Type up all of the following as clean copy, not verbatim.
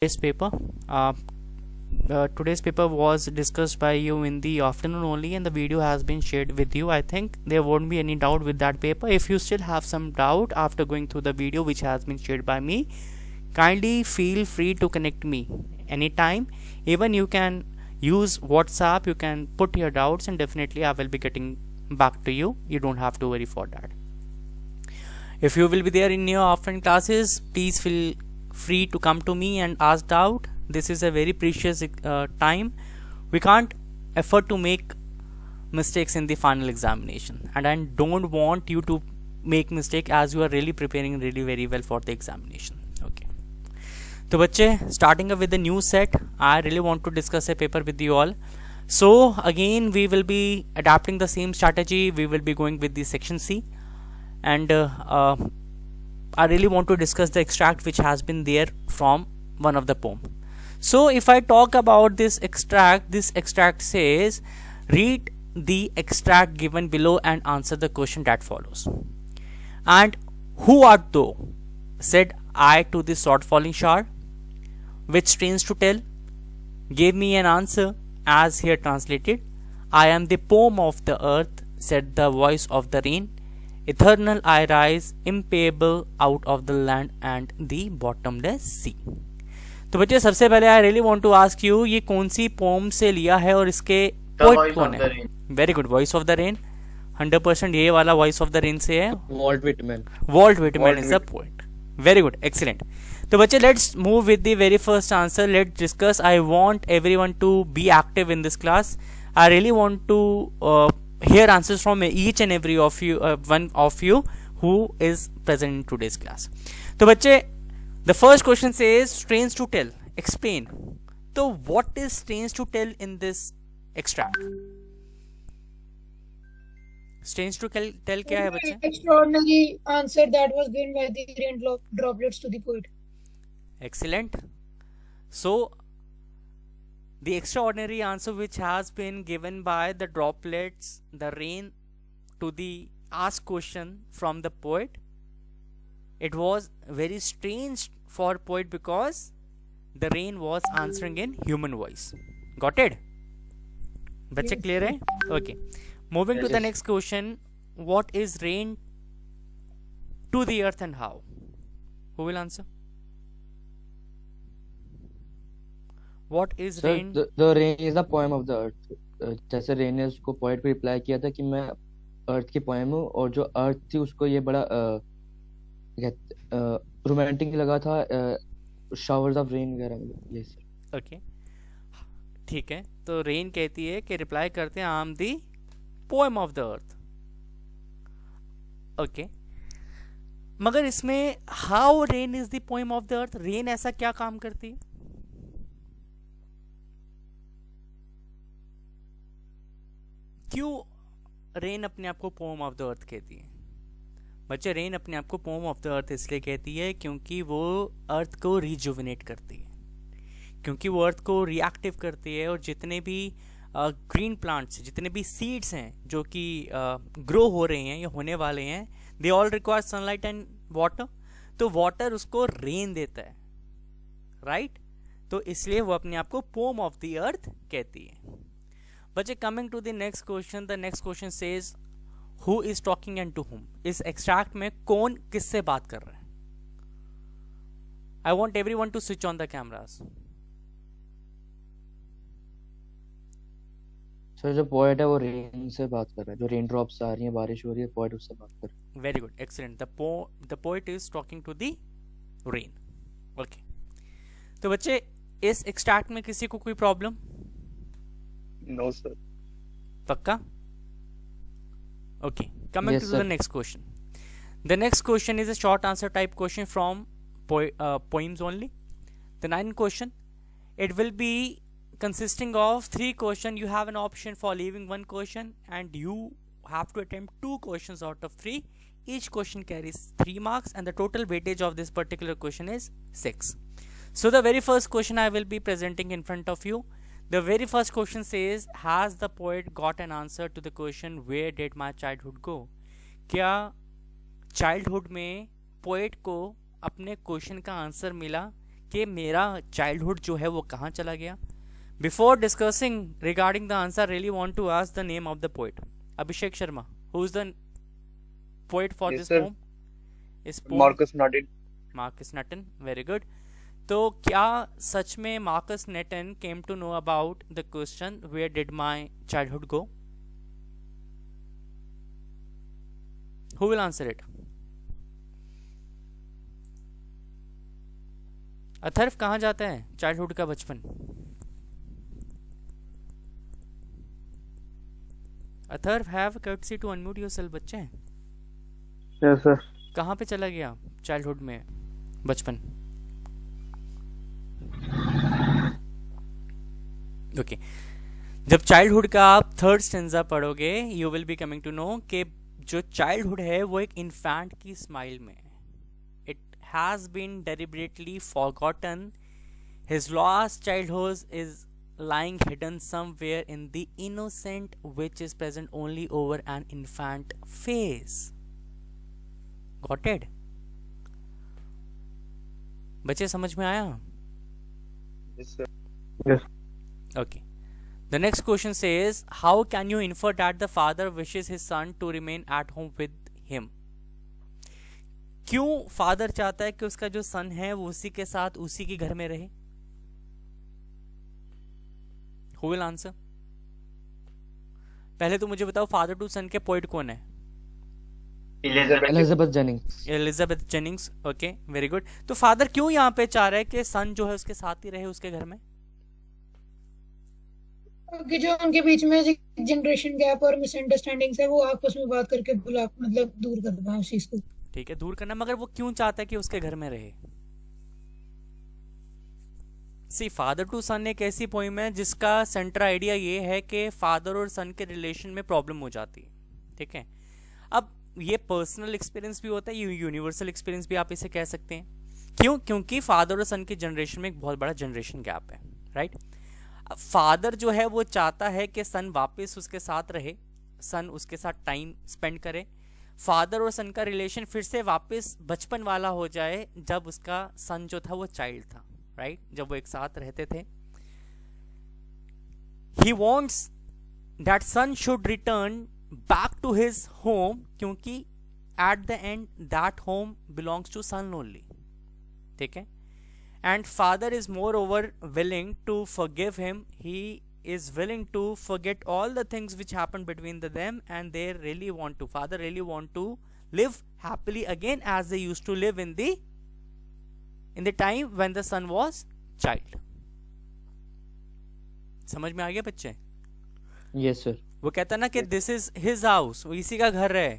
Today's paper. Today's paper was discussed by you in the afternoon only, and the video has been shared with you. I think there won't be any doubt with that paper. If you still have some doubt after going through the video which has been shared by me, kindly feel free to connect me anytime. Even you can use WhatsApp, you can put your doubts, and definitely I will be getting back to you. You don't have to worry for that. If you will be there in your offline classes, please feel free to come to me and ask doubt. This is a very precious time. We can't afford to make mistakes in the final examination, and I don't want you to make mistake as you are really preparing really very well for the examination. Okay, तो बच्चे, starting up with the new set, I really want to discuss a paper with you all. So again we will be adapting the same strategy. We will be going with the section C, and I really want to discuss the extract which has been there from one of the poem. So if I talk about this extract says, read the extract given below and answer the question that follows. And who art thou? Said I to the short falling shower, which strains to tell, gave me an answer as here translated. I am the poem of the earth, said the voice of the rain. Eternal I rise, impayable out of the land and the bottomless sea. तो बच्चे, सबसे पहले I really want to ask you, ये कौन सी pome से लिया है और इसके पोएट कौन है? Very good, voice of the rain. 100% ये वाला वॉइस ऑफ द रेन से है. Walt Whitman is the poet. Very good, excellent. तो बच्चे, let's move with the very first answer. Let's discuss. I want everyone to be active in this class. I really want to hear answers from each and every of you, one of you who is present in today's class. तो बच्चे, the first question says strains to tell. Explain. So what is strains to tell in this extract? Strains to tell क्या है बच्चे? Extraordinary answer that was given by the rain droplets to the poet. Excellent. So the extraordinary answer which has been given by the droplets, the rain, to the asked question from the poet, it was very strange for poet because the rain was answering in human voice. Got it? बच्चे clear है? Okay. Moving to the next question. What is rain to the earth and how? Who will answer? What is rain? The rain is the poem of the earth. जैसे rain ने उसको poet पे reply किया था कि मैं अर्थ की poem हूँ, और जो अर्थ थी उसको ये बड़ा रोमांटिक लगा था, शावर्स ऑफ रेन वगैरह. ये सर. ओके, ठीक है. तो रेन कहती है कि रिप्लाई करते हैं, I am the poem of the earth. Okay, मगर इसमें how rain is the poem of the earth, rain ऐसा क्या काम करती है? क्यों रेन अपने आप को पोम ऑफ द अर्थ कहती है? बच्चे, रेन अपने आप को पोम ऑफ द अर्थ इसलिए कहती है क्योंकि वो अर्थ को रिजुविनेट करती है, क्योंकि वो अर्थ को रिएक्टिव करती है, और जितने भी ग्रीन प्लांट्स, जितने भी सीड्स हैं जो कि ग्रो हो रहे हैं या होने वाले हैं, they all require sunlight and water. तो वाटर उसको रेन देता है, राइट? तो इसलिए वो अपने आप को पोम ऑफ द अर्थ कहती है. बच्चे, coming to the next question. The next question says who is talking and to whom. इस एक्सट्रैक्ट में कौन किससे बात कर रहा है? I want everyone to switch on the cameras. Sir, जो पोएट है वो रेन से बात कर रहा है. जो रेन ड्रॉप्स आ रही हैं, बारिश हो रही है, पोएट उससे बात कर रहा है. Very good, excellent. The poet is talking to the rain. Okay, तो बच्चे, इस एक्सट्रैक्ट में किसी को कोई प्रॉब्लम? No, sir. पक्का? Okay. Coming to the next question. The next question is a short answer type question from poems only. The ninth question. It will be consisting of 3 questions. You have an option for leaving 1 question, and you have to attempt 2 questions out of 3. Each question carries 3 marks, and the total weightage of this particular question is 6. So the very first question I will be presenting in front of you. The very first question says, has the poet got an answer to the question where did my childhood go? क्या childhood में poet को अपने question का answer मिला कि मेरा childhood जो है वो कहाँ चला गया. Before discussing regarding the answer, really want to ask the name of the poet. Abhishek Sharma, who is the poet for Yes, this sir. Poem? इस poem Marcus Nutton. Marcus Nutton. Very good. तो क्या सच में Marcus Nutton came to know about the question where did my childhood go? Who will answer it? Atharva, कहाँ जाता है childhood का बचपन? Atharva, have courtesy to unmute yourself बच्चे. Yes, sir. कहाँ पे चला गया चाइल्डहुड में बचपन? ओके. जब चाइल्डहुड का आप थर्ड स्टेंजा पढ़ोगे, you will be coming to know कि जो चाइल्डहुड है वो एक इन्फेंट की स्माइल में. It has been deliberately forgotten. His lost childhood is lying hidden somewhere in the innocent which is present only over an infant face. Got it? बच्चे, समझ में आया? Yes, sir. Okay. The next question says, how can you infer that the father wishes his son to remain at home with him? क्यों father चाहता है कि उसका जो सन है वो उसी के साथ उसी के घर में रहे? Who will answer? पहले तो मुझे बताओ, फादर टू सन के पोइट कौन है? Elizabeth Jennings. Elizabeth Jennings. Okay, very good. तो फादर क्यों यहाँ पे चाह रहा है कि सन जो है उसके साथ ही रहे उसके घर में? कि जो उनके बीच में जनरेशन गैप और मिसअंडरस्टैंडिंग्स है वो आपस में बात करके मतलब दूर कर पाए उस चीज को. ठीक है, दूर करना, मगर वो क्यों चाहता है कि उसके घर में रहे? सी, फादर टू सन एक ऐसी पोइम है जिसका सेंटर आइडिया ये है कि फादर और सन के रिलेशन में प्रॉब्लम हो जाती है. ठीक है. अब ये पर्सनल एक्सपीरियंस भी होता है, ये यूनिवर्सल एक्सपीरियंस भी आप इसे कह सकते हैं. क्यों? क्योंकि फादर और सन की जनरेशन में एक बहुत बड़ा जनरेशन गैप है. राइट. फादर जो है वो चाहता है कि सन वापस उसके साथ रहे, सन उसके साथ टाइम स्पेंड करे, फादर और सन का रिलेशन फिर से वापस बचपन वाला हो जाए जब उसका सन जो था वो चाइल्ड था. राइट. जब वो एक साथ रहते थे. He wants that son should return back to his home, क्योंकि at the end that home belongs to son only. ठीक है. And father is more over willing to forgive him. He is willing to forget all the things which happened between them, and they really want to, father really want to live happily again as they used to live in the time when the son was child. समझ में आ गया बच्चे? Yes sir. वो कहता ना कि this is his house, वो इसी का घर है.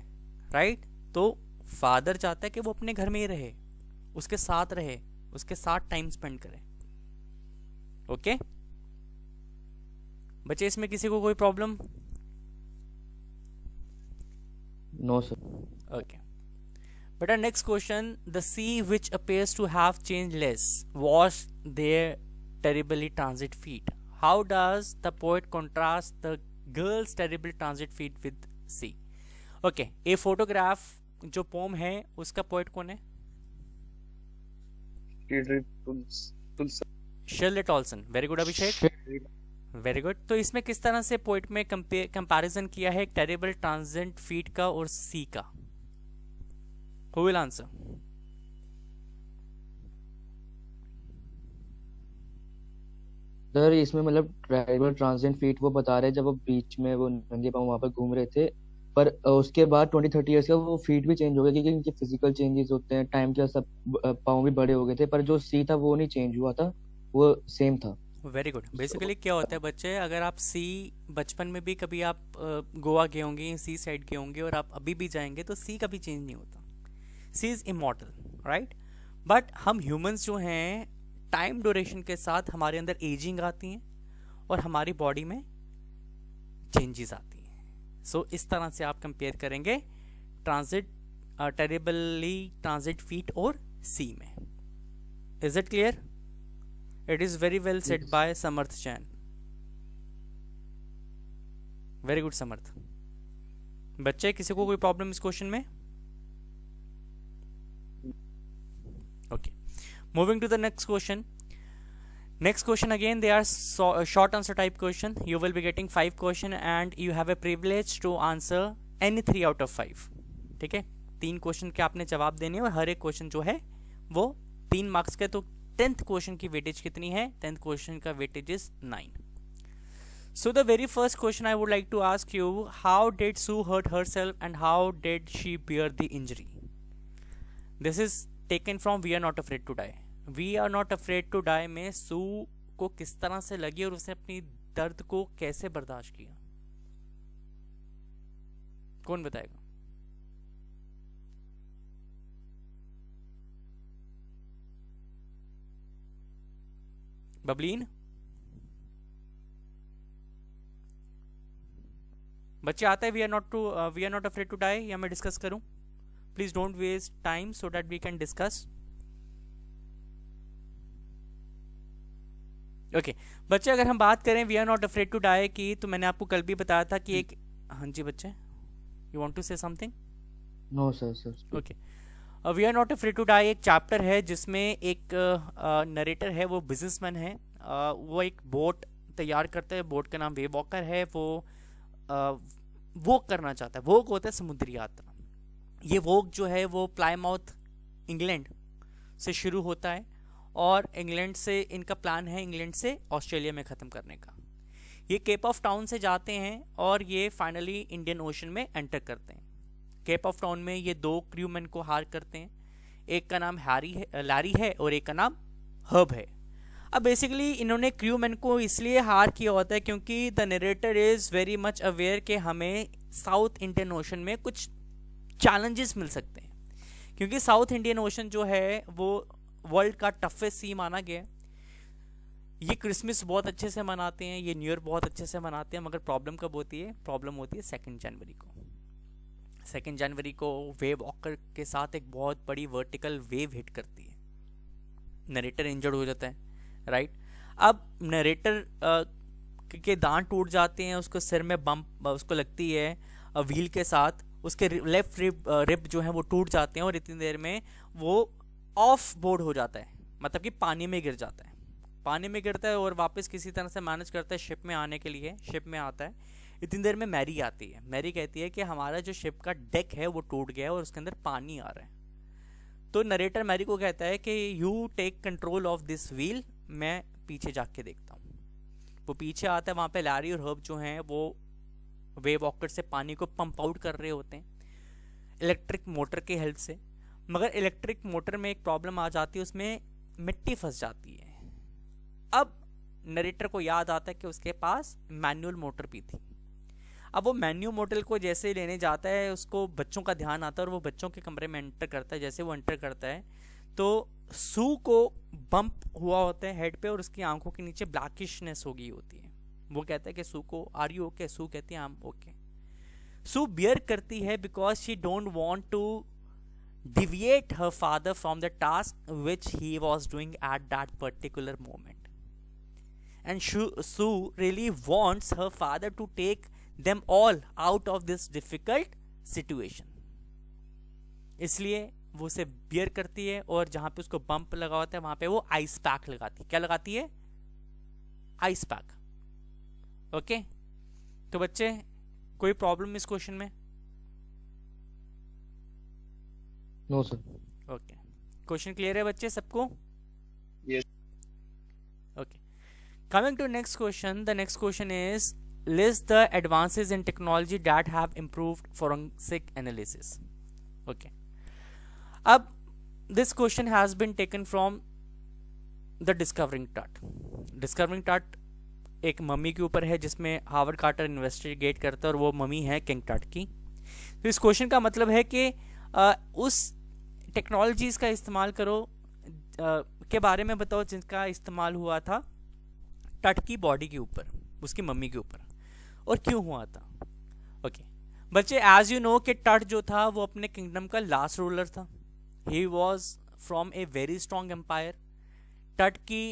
राइट. तो फादर चाहता है कि वो अपने घर में ही रहे, उसके साथ रहे, उसके साथ टाइम स्पेंड करे. ओके बच्चे, इसमें किसी को कोई problem? No sir. Okay. But our next question, the sea which appears to have changed less washed their terribly transit feet. How does the poet contrast the girl's terrible transit feet with sea? Okay, a photograph जो pome है उसका poet कौन है? शर्लेट Toulson. Very good अभिषेक, very good. तो इसमें किस तरह से पोइट में कंपैरिजन किया है टेरिबल ट्रांजिट फीट का और सी का? Who will answer? सर इसमें मतलब टेरिबल ट्रांजिट फीट वो बता रहे हैं जब वो बीच में वो नंगे पाँव वहां पर घूम रहे थे, पर उसके बाद 20-30 इयर्स का वो फीट भी चेंज हो गया क्योंकि इनके फिजिकल चेंजेस होते हैं, टाइम के साथ पाँव भी बड़े हो गए थे, पर जो सी था वो नहीं चेंज हुआ था, वो सेम था. Very good. बेसिकली क्या होता है बच्चे, अगर आप सी बचपन में भी कभी आप गोवा गए होंगे, सी साइड गए होंगे और आप अभी भी जाएंगे तो सी कभी चेंज नहीं होता. सी इज इमॉर्टल. राइट. बट हम ह्यूमंस जो हैं, टाइम ड्यूरेशन के साथ हमारे अंदर एजिंग आती हैं और हमारी बॉडी में चेंजेस आती हैं. सो इस तरह से आप कंपेयर करेंगे ट्रांजिट, टेरिबली ट्रांजिट फीट और सी में. Is it clear? It is very well said by Samarth Chan. Very good Samarth. बच्चे, किसी को कोई प्रॉब्लम इस क्वेश्चन में? Okay. Moving to the next question. Next question again, they are short answer type question. You will be getting 5 question and you have a privilege to answer any 3 out of 5. ठीक है, 3 question के आपने जवाब देने हैं और हर एक question जो है वो 3 मार्क्स का। तो 10th क्वेश्चन की वेटेज कितनी है? 10th क्वेश्चन का weightage is 9. So the very first question I would like to ask you, how did Sue hurt herself and how did she bear the injury? This is taken from We Are Not Afraid to Die. We Are Not Afraid to Die में सू को किस तरह से लगी और उसने अपनी दर्द को कैसे बर्दाश्त किया? कौन बताएगा? बबलीन? बच्चे आता है we are not afraid to die, या मैं डिस्कस करूं? Please don't waste time so that we can discuss. Okay बच्चे, अगर हम बात करें we are not afraid to die की, तो मैंने आपको कल भी बताया था कि एक, हाँ जी बच्चे, you want to say something? No sir. Okay, we are not afraid to die एक चैप्टर है जिसमें एक नरेटर है, वो बिजनेसमैन है. वो एक बोट तैयार करता है, बोट का नाम वेव वॉकर है. वो करना चाहता है, वोक होता है समुद्री यात्रा. ये वोक जो है वो प्लाईमाउथ इंग्लैंड से शुरू होता है और इंग्लैंड से इनका प्लान है इंग्लैंड से ऑस्ट्रेलिया में ख़त्म करने का. ये केप ऑफ टाउन से जाते हैं और ये फाइनली इंडियन ओशन में एंटर करते हैं. केप ऑफ टाउन में ये 2 क्रूमैन को हार करते हैं. एक का नाम लैरी है और एक का नाम हर्ब है. अब बेसिकली इन्होंने क्रूमैन को इसलिए हार किया होता है क्योंकि the narrator is very much aware कि हमें साउथ इंडियन ओशन में कुछ चैलेंजेस मिल सकते हैं, क्योंकि साउथ इंडियन ओशन जो है वो वर्ल्ड का टफेस्ट सी माना गया है. ये क्रिसमस बहुत अच्छे से मनाते हैं, ये न्यू ईयर बहुत अच्छे से मनाते हैं, मगर प्रॉब्लम कब होती है? प्रॉब्लम होती है 2 जनवरी को. 2 जनवरी को वेव वॉकर के साथ एक बहुत बड़ी वर्टिकल वेव हिट करती है. नरेटर इंजर्ड हो जाता है, राइट. अब नरेटर के दांत टूट जाते हैं, उसको सिर में बम्प उसको लगती है व्हील के साथ, उसके लेफ्ट रिब जो है वो टूट जाते हैं और इतनी देर में वो ऑफ बोर्ड हो जाता है, मतलब कि पानी में गिर जाता है. पानी में गिरता है और वापस किसी तरह से मैनेज करता है शिप में आने के लिए. शिप में आता है, इतनी देर में मैरी आती है. मैरी कहती है कि हमारा जो शिप का डेक है वो टूट गया है और उसके अंदर पानी आ रहा है. तो नरेटर मैरी को कहता है कि you take control of this wheel, मैं पीछे जाके देखता हूँ. वो पीछे आता है, वहाँ पे लैरी और हर्ब जो हैं वो वेव वॉकर से पानी को पंप आउट कर रहे होते हैं इलेक्ट्रिक मोटर के हेल्प से. मगर इलेक्ट्रिक मोटर में एक प्रॉब्लम आ जाती है, उसमें मिट्टी फंस जाती है. अब नरेटर को याद आता है कि उसके पास मैनुअल मोटर भी थी. अब वो मैन्यू मोटर को जैसे ही लेने जाता है, उसको बच्चों का ध्यान आता है और वो बच्चों के कमरे में एंटर करता है. जैसे वो एंटर करता है तो सू को बम्प हुआ होता है हेड पे और उसकी आंखों के नीचे ब्लैकिशनेस हो गई होती है. वो कहता है कि सू को आर यू ओके? सू कहती है I am okay. Sue bear करती है because she don't want to deviate her father from the task which he was doing at that particular moment, and Sue really wants her father to take them all out of this difficult situation. इसलिए वो उसे beer करती है और जहां पे उसको bump लगा होता है वहां पे वो आइस पैक लगाती है. क्या लगाती है? Ice pack. ओके, तो बच्चे कोई प्रॉब्लम इस क्वेश्चन में? No sir. Okay, question clear है बच्चे सबको? Yes. Okay, coming to next question. The next question is list the advances in technology that have improved forensic analysis. Okay, अब this question has been taken from the discovering Tut. Discovering Tut एक mummy के ऊपर है जिसमें Howard quarter investigate करता है और वो मम्मी है किंग टट की. तो इस क्वेश्चन का मतलब है कि उस टेक्नोलॉजीज का इस्तेमाल करो के बारे में बताओ जिनका इस्तेमाल हुआ था टट की बॉडी के ऊपर, उसकी मम्मी के ऊपर, और क्यों हुआ था. ओके बच्चे, एज यू नो कि टट जो था वो अपने किंगडम का लास्ट रूलर था. He was from a very strong empire. Tut की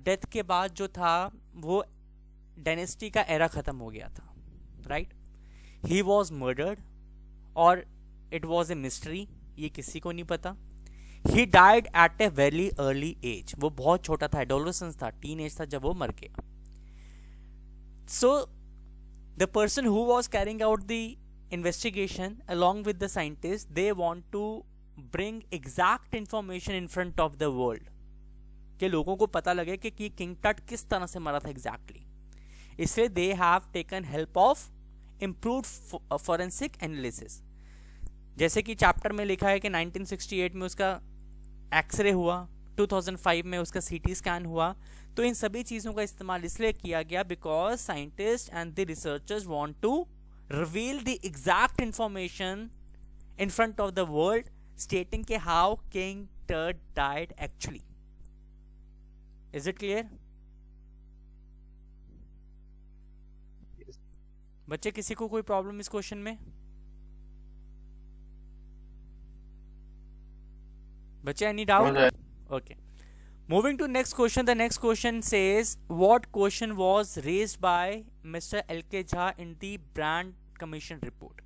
डेथ के बाद जो था वो डायनेस्टी का एरा खत्म हो गया था, राइट. ही वॉज मर्डर्ड और इट वॉज ए मिस्ट्री, ये किसी को नहीं पता. He died at a very early age, वो बहुत छोटा था, एडोलेसेंस था, टीन एज था जब वो मर गया. So the person who was carrying out the investigation along with the scientists, they want to bring exact information in front of the world, कि लोगों को पता लगे कि किंग टट किस तरह से मरा था एग्जैक्टली. इसलिए they have taken help of improved forensic analysis. जैसे कि चैप्टर में लिखा है कि 1968 में उसका एक्सरे हुआ, 2005 में उसका सीटी स्कैन हुआ. तो इन सभी चीज़ों का इस्तेमाल इसलिए किया गया because scientist and the researchers want to reveal the exact information in front of the world, stating के how king Tut died actually. Is it clear बच्चे? किसी को कोई प्रॉब्लम इस क्वेश्चन में? बच्चे any doubt? Okay. Moving to next question. The next question says, what question was raised by Mr. L.K. Jha in the Brand Commission report?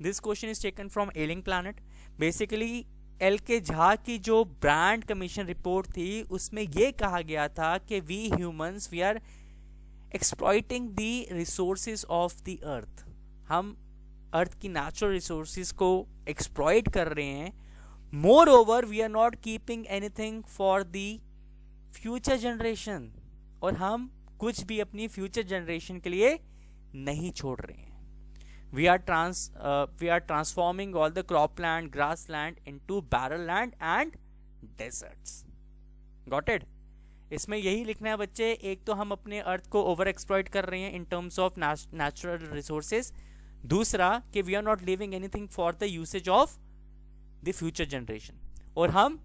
This question is taken from Ailing Planet. Basically, L.K. Jha की जो Brand Commission report थी, उसमें ये कहा गया था कि we humans, we are exploiting the resources of the earth. हम अर्थ की natural resources को exploit कर रहे हैं. Moreover, we are not keeping anything for the future generation, और हम कुछ भी अपनी future generation के लिए नहीं छोड़ रहे हैं. We are transforming all the cropland, grassland into barren land and deserts. Got it? इसमें यही लिखना है बच्चे. एक तो हम अपने अर्थ को ओवर एक्सप्लॉइट कर रहे हैं in terms of natural resources. दूसरा कि we are not leaving anything for the usage of the future generation, और हम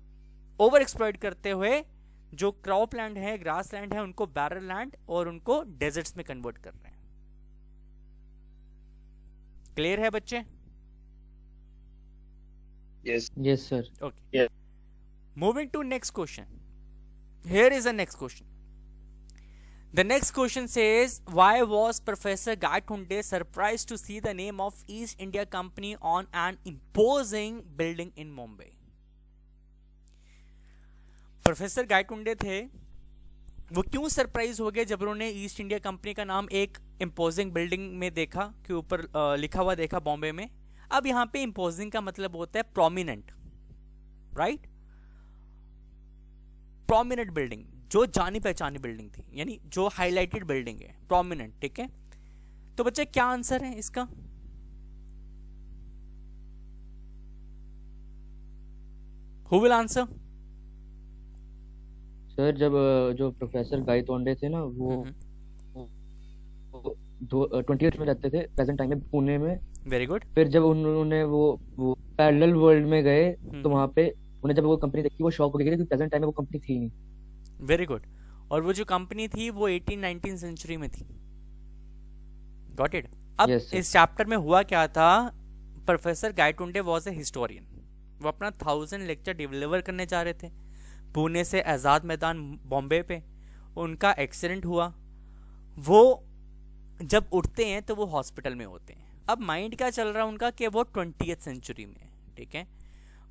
ओवर एक्सप्लॉइट करते हुए जो क्रॉप लैंड है, ग्रास लैंड है, उनको बैरल लैंड और उनको डेजर्ट्स में कन्वर्ट कर रहे हैं. क्लियर है बच्चे? Yes sir. Okay. Moving to next question. Here is the next question. The next question says, why was Professor Gaitonde surprised to see the name of East India Company on an imposing building in Mumbai? Professor Gaitonde थे, वो क्यों surprise हो गए जब उन्होंने east India company का नाम एक इम्पोजिंग बिल्डिंग में देखा, के ऊपर लिखा हुआ देखा बॉम्बे में. अब यहाँ पे इम्पोजिंग का मतलब होता है प्रोमिनेंट, राइट? प्रोमिनेंट बिल्डिंग, जो जानी पहचानी बिल्डिंग थी, यानी जो हाईलाइटेड बिल्डिंग है, प्रोमिनेंट. ठीक है, तो बच्चे क्या आंसर है इसका? Who will answer? सर जब जो प्रोफेसर गायतोंडे थे ना, वो 28 में रहते थे प्रेजेंट टाइम में पुणे में. Very good. फिर जब उन्होंने वो पैरेलल वर्ल्ड में गए, तो वहां पे उन्हें जब वो कंपनी देखी, वो शॉक हो गए क्योंकि प्रेजेंट टाइम में वो कंपनी थी नहीं. Very good. और वो जो कंपनी थी वो 18-19 सेंचुरी में थी. Got it. अब Yes, sir. इस चैप्टर में हुआ क्या था? Professor Gaitonde was a historian. वो अपना 1000 लेक्चर डिलीवर करने जा रहे थे पुणे से आज़ाद मैदान बॉम्बे पे. उनका एक्सीडेंट हुआ. वो जब उठते हैं तो वो हॉस्पिटल में होते हैं. अब माइंड क्या चल रहा है उनका कि वो 20th सेंचुरी में. ठीक है,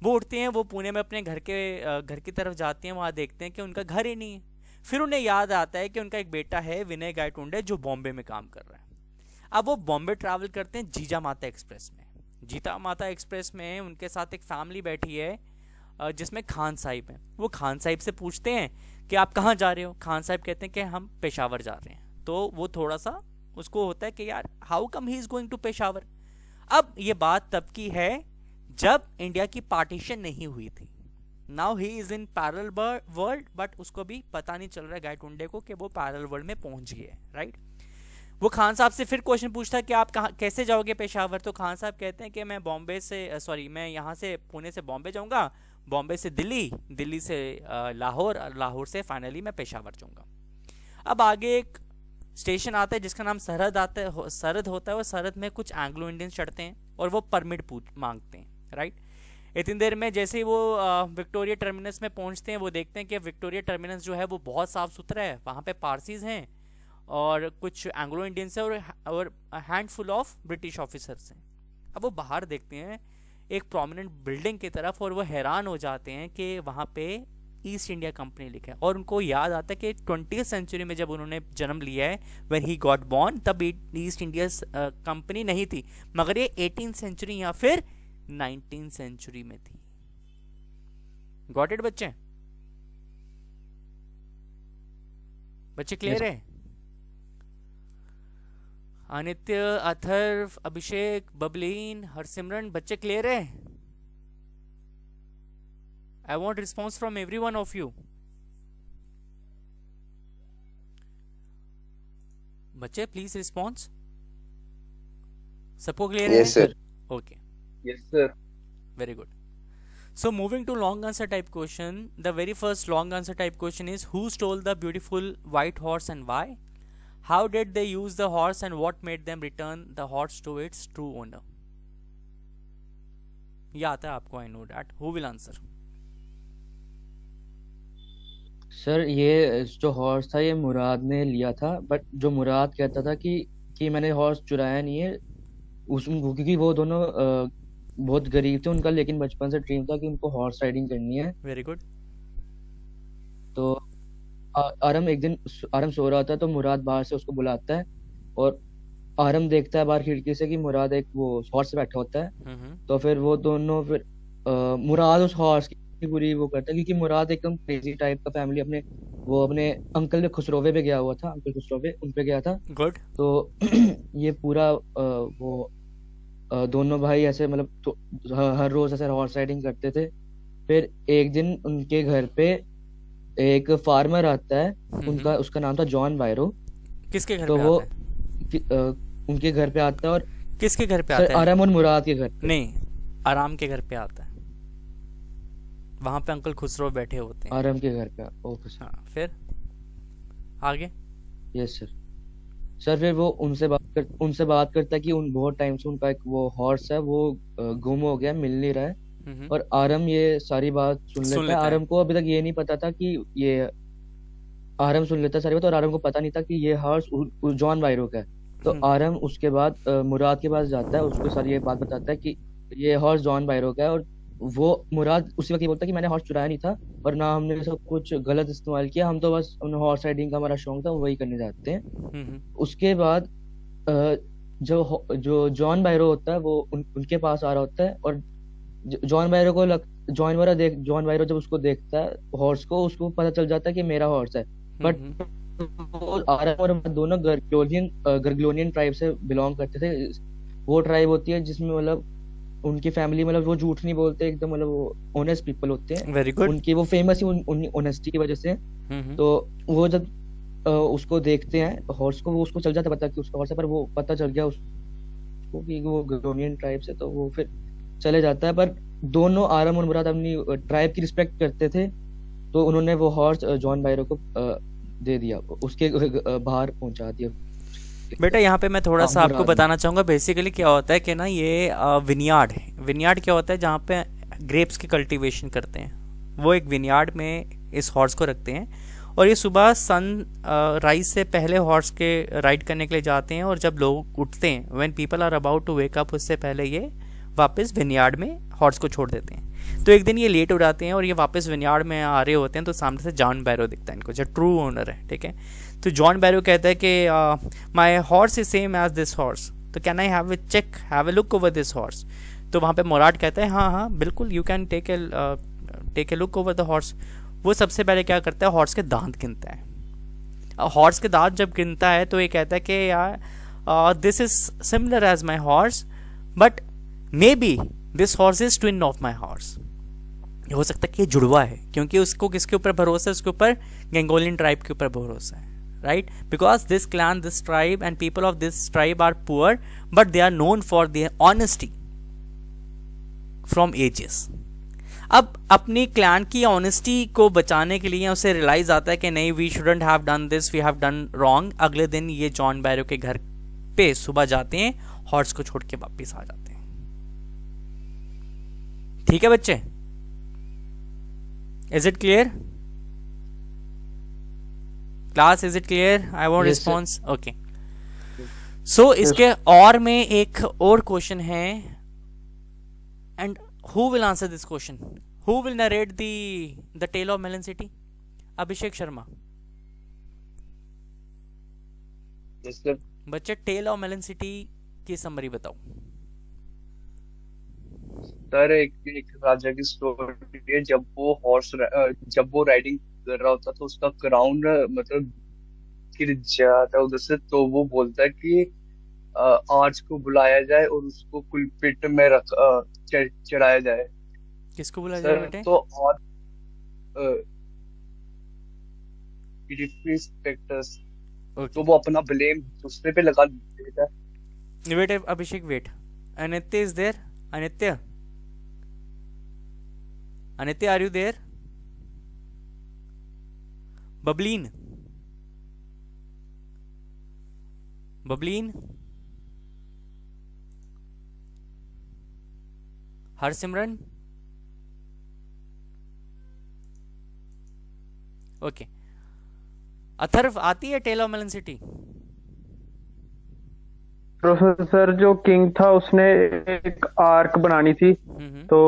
वो उठते हैं, वो पुणे में अपने घर की तरफ जाते हैं. वहाँ देखते हैं कि उनका घर ही नहीं है. फिर उन्हें याद आता है कि उनका एक बेटा है विनय गायटुंडे, जो बॉम्बे में काम कर रहा है. अब वो बॉम्बे ट्रैवल करते हैं जीजा माता एक्सप्रेस में. जीता माता एक्सप्रेस में उनके साथ एक फैमिली बैठी है जिसमें खान साहिब हैं. वो खान साहिब से पूछते हैं कि आप कहाँ जा रहे हो? खान साहिब कहते हैं कि हम पेशावर जा रहे हैं. तो वो थोड़ा सा उसको होता है कि यार how come he is going to Peshawar. अब ये बात तब की है जब इंडिया की पार्टीशन नहीं हुई थी. Now he is in parallel world, but उसको भी पता नहीं चल रहा है गायटुंडे को कि वो पैरेलल वर्ल्ड में पहुंच गए है. राइट. वो खान साहब से फिर क्वेश्चन पूछता है कि आप कहाँ कैसे जाओगे पेशावर? तो खान साहब कहते हैं कि मैं बॉम्बे से मैं यहाँ से पुणे से बॉम्बे जाऊँगा, बॉम्बे से दिल्ली, दिल्ली से लाहौर, लाहौर से फाइनली मैं पेशावर जाऊँगा. अब आगे एक स्टेशन आता है जिसका नाम सरहद सरहद होता है. और सरहद में कुछ एंग्लो इंडियंस चढ़ते हैं और वो परमिट मांगते हैं. राइट. इतनी देर में जैसे ही वो विक्टोरिया टर्मिनस में पहुंचते हैं, वो देखते हैं कि विक्टोरिया टर्मिनस जो है वो बहुत साफ सुथरा है. वहाँ पे पारसीज हैं और कुछ एंग्लो इंडियंस हैं और हैंडफुल ऑफ ब्रिटिश ऑफिसर्स हैं. अब वो बाहर देखते हैं एक प्रोमिनेंट बिल्डिंग की तरफ, और वो हैरान हो जाते हैं कि वहाँ पे ईस्ट इंडिया कंपनी लिखा है। और उनको याद आता है कि 20th सेंचुरी में जब उन्होंने जन्म लिया है, व्हेन ही गॉट बॉर्न, तब ईस्ट इंडिया कंपनी नहीं थी, मगर ये 18th सेंचुरी या फिर 19th सेंचुरी में थी। गॉट इट बच्चे? बच्चे क्लियर है? अनित्य, अथर्व, अभिषेक, बबलीन, हरसिमरन, बच्चे क्लियर है? I want response from every one of you. बच्चे प्लीज रिस्पॉन्स। सबको क्लियर है? Yes, sir. Okay, Yes, sir. very good. So moving to long answer type question, the very first long answer type question is, who stole the beautiful white horse and why? How did they use the horse and what made them return the horse to its true owner? ये आता है आपको, I know that. Who will answer? Sir ये जो horse था ये मुराद ने लिया था, बट जो मुराद कहता था कि मैंने हॉर्स चुराया नहीं है, क्योंकि वो दोनों बहुत गरीब थे उनका, लेकिन बचपन से ड्रीम था कि उनको हॉर्स राइडिंग करनी है। Very good. तो एक दिन आरम सो रहा था, तो मुराद बाहर से उसको बुलाता है, और आरम देखता है बाहर खिड़की से कि मुराद एक वो हॉर्स पे बैठा होता है। तो फिर वो दोनों फिर मुराद उस हॉर्स की पूरी वो करता है, क्योंकि मुराद एकदम क्रेजी टाइप का फैमिली, अपने अंकल खुसरोवे पे गया हुआ था, अंकल खुसरोवे उन पे गया था। गुड। तो ये पूरा दोनों भाई ऐसे मतलब तो हर रोज ऐसे हॉर्स राइडिंग करते थे। फिर एक दिन उनके घर पे एक फार्मर आता है, उसका नाम था जॉन वायरो। किसके घर तो पे वो आता है? उनके घर पे आता है। और किसके घर पे आता है? आराम और मुराद के घर पे। नहीं, आराम के घर पे आता है। वहां पे अंकल खुसरो बैठे होते हैं। आराम के घर पे। Okay sir. हाँ, फिर आगे? Yes sir. सर फिर वो उनसे बात करता है कि बहुत टाइम से उनका एक वो हॉर्स है, वो गुम हो गया, मिल नहीं रहा है। और आरम ये सारी बात सुन लेता है। आरम को अभी तक ये नहीं पता था कि ये आरम सुन लेता है सारी बात, और आरम को पता नहीं था कि ये हॉर्स जॉन वायरो का है। तो आरम उसके बाद मुराद के पास जाता है, उसको सारी ये बात बताता है कि ये हॉर्स जॉन वायरो का है। और वो मुराद उसी वक्त ये बोलता है कि मैंने हॉर्स चुराया नहीं था, और ना हमने सब कुछ गलत इस्तेमाल किया, हम तो बस हॉर्स राइडिंग का हमारा शौक था, वही करने जाते हैं। उसके बाद जो जॉन वायरो होता है वो उनके पास आ रहा होता है, और जॉन वायरो जब उसको देखता है हॉर्स को, उसको पता चल जाता है कि मेरा हॉर्स है। बट वो आरम और दोनों गर्गलोनियन ट्राइब से बिलोंग करते थे। वो ट्राइब होती है जिसमें मतलब उनकी फैमिली मतलब वो झूठ नहीं बोलते, एकदम मतलब वो ऑनेस्ट पीपल होते हैं। Very good. उनकी वो फेमस ही ऑनेस्टी की वजह से। तो वो जब उसको देखते हैं हॉर्स को, वो उसको चल जाता पता कि उसका हॉर्स है, पर वो पता चल गया उसको कि वो गर्गलोनियन ट्राइब से, तो वो फिर चले जाता है। पर दोनों आरम और मुराद अपनी ट्राइब की रिस्पेक्ट करते थे, तो उन्होंने वो हॉर्स जॉन वायरो को दे दिया, उसके बाहर पहुंचा दिया। बेटा यहाँ पे मैं थोड़ा सा आपको बताना चाहूँगा, बेसिकली क्या होता है कि ना ये विनयार्ड है। विनयार्ड क्या होता है? जहाँ पे ग्रेप्स की कल्टीवेशन करते हैं, वो एक विनयार्ड में इस हॉर्स को रखते हैं, और ये सुबह सन राइज से पहले हॉर्स के राइड करने के लिए जाते हैं, और जब लोग उठते हैं, when people are about to wake up, उससे पहले ये वापस विनयार्ड में हॉर्स को छोड़ देते हैं। तो एक दिन ये लेट हो जाते हैं और ये वापस विनयार्ड में आ रहे होते हैं, तो सामने से जॉन बैरो दिखता है इनको, जो ट्रू ओनर है। ठीक है, तो जॉन बैरो कहता है कि my horse is same as this horse, तो can I have a look over this horse? तो वहाँ पे मुराद कहता है हाँ बिल्कुल, you can take a look over the horse. वो सबसे पहले क्या करता है, हॉर्स के दांत गिनता है। हॉर्स के दांत जब गिनता है तो ये कहता है कि यार this is similar as my horse, but may be this horse is twin of my horse. हो सकता है कि ये जुड़वा है, क्योंकि उसको किसके ऊपर भरोसा है? उसके ऊपर गैंगोलियन ट्राइब के ऊपर भरोसा है, right? Because this clan, this tribe and people of this tribe are poor, but they are known for their honesty from ages. अब अपनी क्लैन की ऑनेस्टी को बचाने के लिए उसे रियलाइज आता है कि नहीं, we shouldn't have done this, we have done wrong. अगले दिन ये जॉन बैरो के घर पे सुबह जाते हैं, हॉर्स को छोड़ के वापिस आ जाते हैं। ठीक है बच्चे, is it clear? Class is it clear? I want response. Okay, so इसके और में एक और क्वेश्चन है And who will answer this question? Who will narrate the tale of Melon City? Abhishek Sharma. Yes, sir. बच्चे tell of melon city की summary बताओ। Sir एक राजा की स्टोरी है। जब वो राइडिंग कर रहा होता तो उसका क्राउन मतलब गिर जाता है उधर से, तो वो बोलता है कि आर्च को बुलाया जाए और उसको कुलपिट में चढ़ाया जाए। किसको बुलाया जाए सर बेटे? तो आर्च स्पेक्टर्स, तो वो अपना ब्लेम दूसरे पे लगा देता है। Wait Abhishek, wait. Anitya is there? Anitya, Anitya are you there? Bableen, Bableen, Harsimran, okay. Atharva, आती है tale of melon city? Professor जो किंग था उसने एक आर्क बनानी थी, तो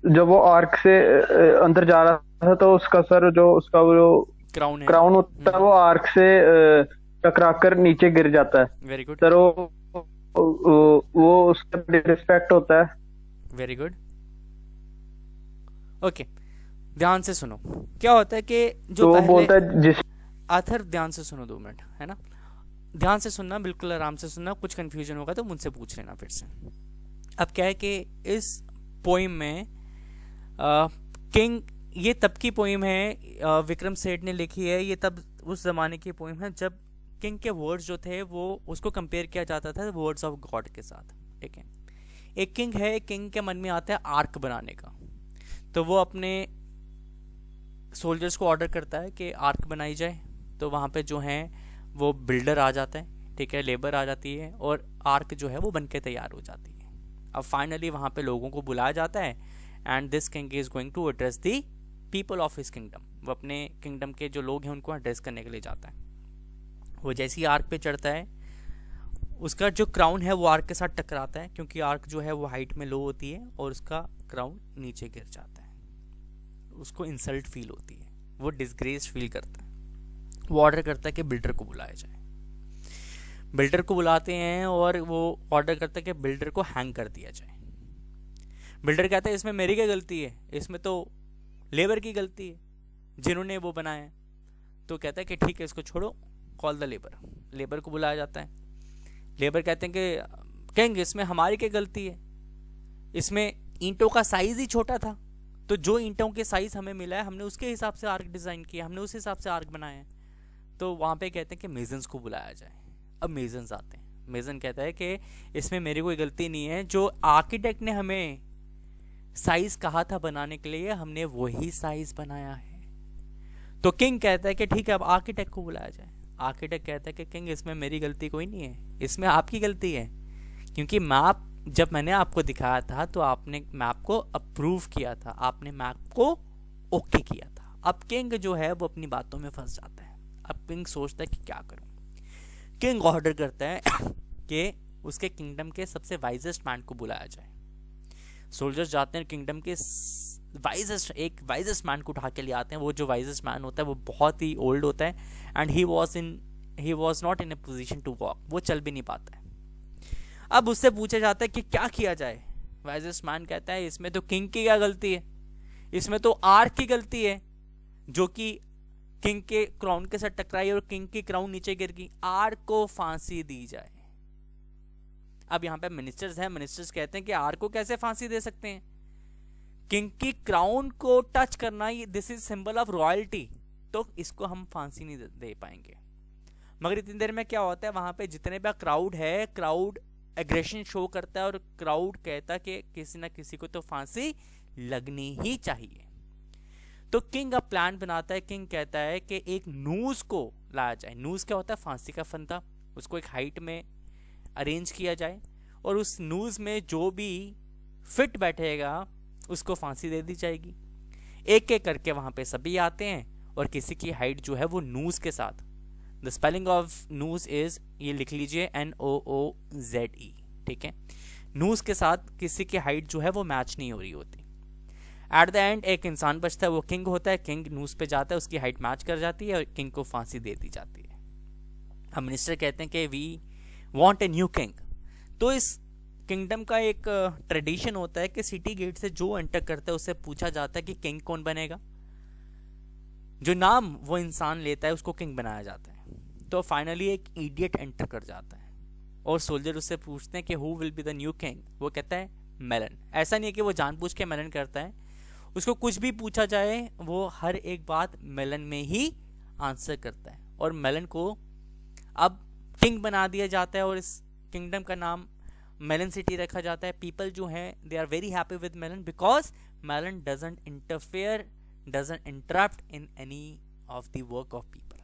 जब वो आर्क से अंदर जा रहा था तो उसका सर जो उसका वो क्राउन होता है वो आर्क से टकराकर नीचे गिर जाता है। वेरी गुड सर, वो उसका डिसरिस्पेक्ट होता है। Very good, okay. ध्यान से सुनो, क्या होता है कि जो तो पहले बोलता है जिस आथर, ध्यान से सुनो 2 मिनट, है ना? ध्यान से सुनना, बिल्कुल आराम से सुनना। कुछ कंफ्यूजन होगा तो मुझसे पूछ लेना फिर से। अब क्या है कि इस पोइम में किंग, ये तब की पोइम है, विक्रम सेठ ने लिखी है। ये तब उस जमाने की पोइम है जब किंग के वर्ड्स जो थे वो उसको कंपेयर किया जाता था वर्ड्स ऑफ गॉड के साथ। ठीक है, एक किंग है, किंग के मन में आता है आर्क बनाने का, तो वो अपने सोल्जर्स को ऑर्डर करता है कि आर्क बनाई जाए। तो वहाँ पे जो है वो बिल्डर आ जाता है, ठीक है, लेबर आ जाती है और आर्क जो है वो बन के तैयार हो जाती है। अब फाइनली वहाँ पे लोगों को बुलाया जाता है and this king is going to address the people of his kingdom. वो अपने किंगडम के जो लोग हैं उनको एड्रेस करने के लिए जाता है। वो जैसे ही आर्क पे चढ़ता है, उसका जो क्राउन है वो आर्क के साथ टकराता है, क्योंकि आर्क जो है वो हाइट में लो होती है और उसका क्राउन नीचे गिर जाता है। उसको इंसल्ट फील होती है, वो डिसग्रेस फील करता है। वो ऑर्डर करता है कि बिल्डर को बुलाया जाए। बिल्डर को बुलाते हैं और वो ऑर्डर करता है कि बिल्डर को हैंग कर दिया जाए। बिल्डर कहता है इसमें मेरी क्या गलती है, इसमें तो लेबर की गलती है जिन्होंने वो बनाया है। तो कहता है कि ठीक है, इसको छोड़ो, कॉल द लेबर। लेबर को बुलाया जाता है। लेबर कहते हैं कि किंग इसमें हमारी क्या गलती है, इसमें ईंटों का साइज ही छोटा था, तो जो ईंटों के साइज हमें मिला है हमने उसके हिसाब से आर्क डिजाइन किया, हमने उस हिसाब से आर्क बनाया है। तो वहाँ पे कहते हैं कि मेजन्स को बुलाया जाए। अब मेजन्स आते हैं। मेजन कहता है कि इसमें मेरी कोई गलती नहीं है, जो आर्किटेक्ट ने हमें साइज कहा था बनाने के लिए हमने वही साइज बनाया है। तो किंग कहता है कि ठीक है, अब आर्किटेक्ट को बुलाया जाए। आर्किटेक्ट कहता है कि किंग इसमें मेरी गलती कोई नहीं है, इसमें आपकी गलती है, क्योंकि मैप जब मैंने आपको दिखाया था तो आपने मैप को अप्रूव किया था, आपने मैप को ओके किया था। अब किंग जो है वो अपनी बातों में फंस जाता है। अब किंग सोचता है कि क्या करूं। किंग ऑर्डर करता है कि उसके किंगडम के सबसे वाइजेस्ट मैन को बुलाया जाए। सोल्जर्स जाते हैं किंगडम के वाइजेस्ट मैन को उठा के ले आते हैं। वो जो वाइजेस्ट मैन होता है वो बहुत ही ओल्ड होता है and he was not in a position to walk, वो चल भी नहीं पाता है। अब उससे पूछा जाता है कि क्या किया जाए। वाइजेस्ट मैन कहता है इसमें तो किंग की क्या गलती है, इसमें तो आर्क की गलती है जो कि किंग के क्राउन के साथ टकराई और किंग की क्राउन नीचे गिर गई। आर्क को फांसी दी जाए। अब यहाँ पे मिनिस्टर्स हैं, मिनिस्टर्स कहते हैं कि आर्क को कैसे फांसी दे सकते हैं, किंग की क्राउन को टच करना this is symbol of royalty, तो इसको हम फांसी नहीं दे पाएंगे। मगर इतनी देर में क्या होता है, वहां पे जितने भी क्राउड है, क्राउड एग्रेशन शो करता है और क्राउड कहता है कि किसी ना किसी को तो फांसी लगनी ही चाहिए। तो किंग अब प्लान बनाता है। किंग कहता है कि एक नूज को लाया जाए। नूज क्या होता है, फांसी का फंदा, उसको एक हाइट में अरेंज किया जाए और उस नूज में जो भी फिट बैठेगा उसको फांसी दे दी जाएगी। एक एक करके वहां पे सभी आते हैं और किसी की हाइट जो है वो नूज के साथ, the spelling of noose is, ये लिख लीजिए NOOZE, ठीक है। नूस के साथ किसी की हाइट जो है वो मैच नहीं हो रही होती। एट द एंड एक इंसान बचता है, वो किंग होता है। किंग नूस पे जाता है, उसकी हाइट मैच कर जाती है और किंग को फांसी दे दी जाती है। हम मिनिस्टर कहते हैं कि we want a new king. तो इस किंगडम का एक ट्रेडिशन होता है कि सिटी गेट से जो एंटर करता है उससे पूछा जाता है कि किंग कौन बनेगा। जो नाम वो इंसान लेता है उसको किंग बनाया जाता है। तो फाइनली एक इडियट एंटर कर जाता है और सोल्जर उससे पूछते हैं कि who will be the new king. वो कहता है मेलन। ऐसा नहीं है कि वो जानबूझ के मेलन करता है, उसको कुछ भी पूछा जाए वो हर एक बात मेलन में ही आंसर करता है और मेलन को अब किंग बना दिया जाता है और इस किंगडम का नाम मेलन सिटी रखा जाता है। पीपल जो हैं they are very happy with Melon because Melon doesn't interfere, doesn't interrupt in any of the work of people.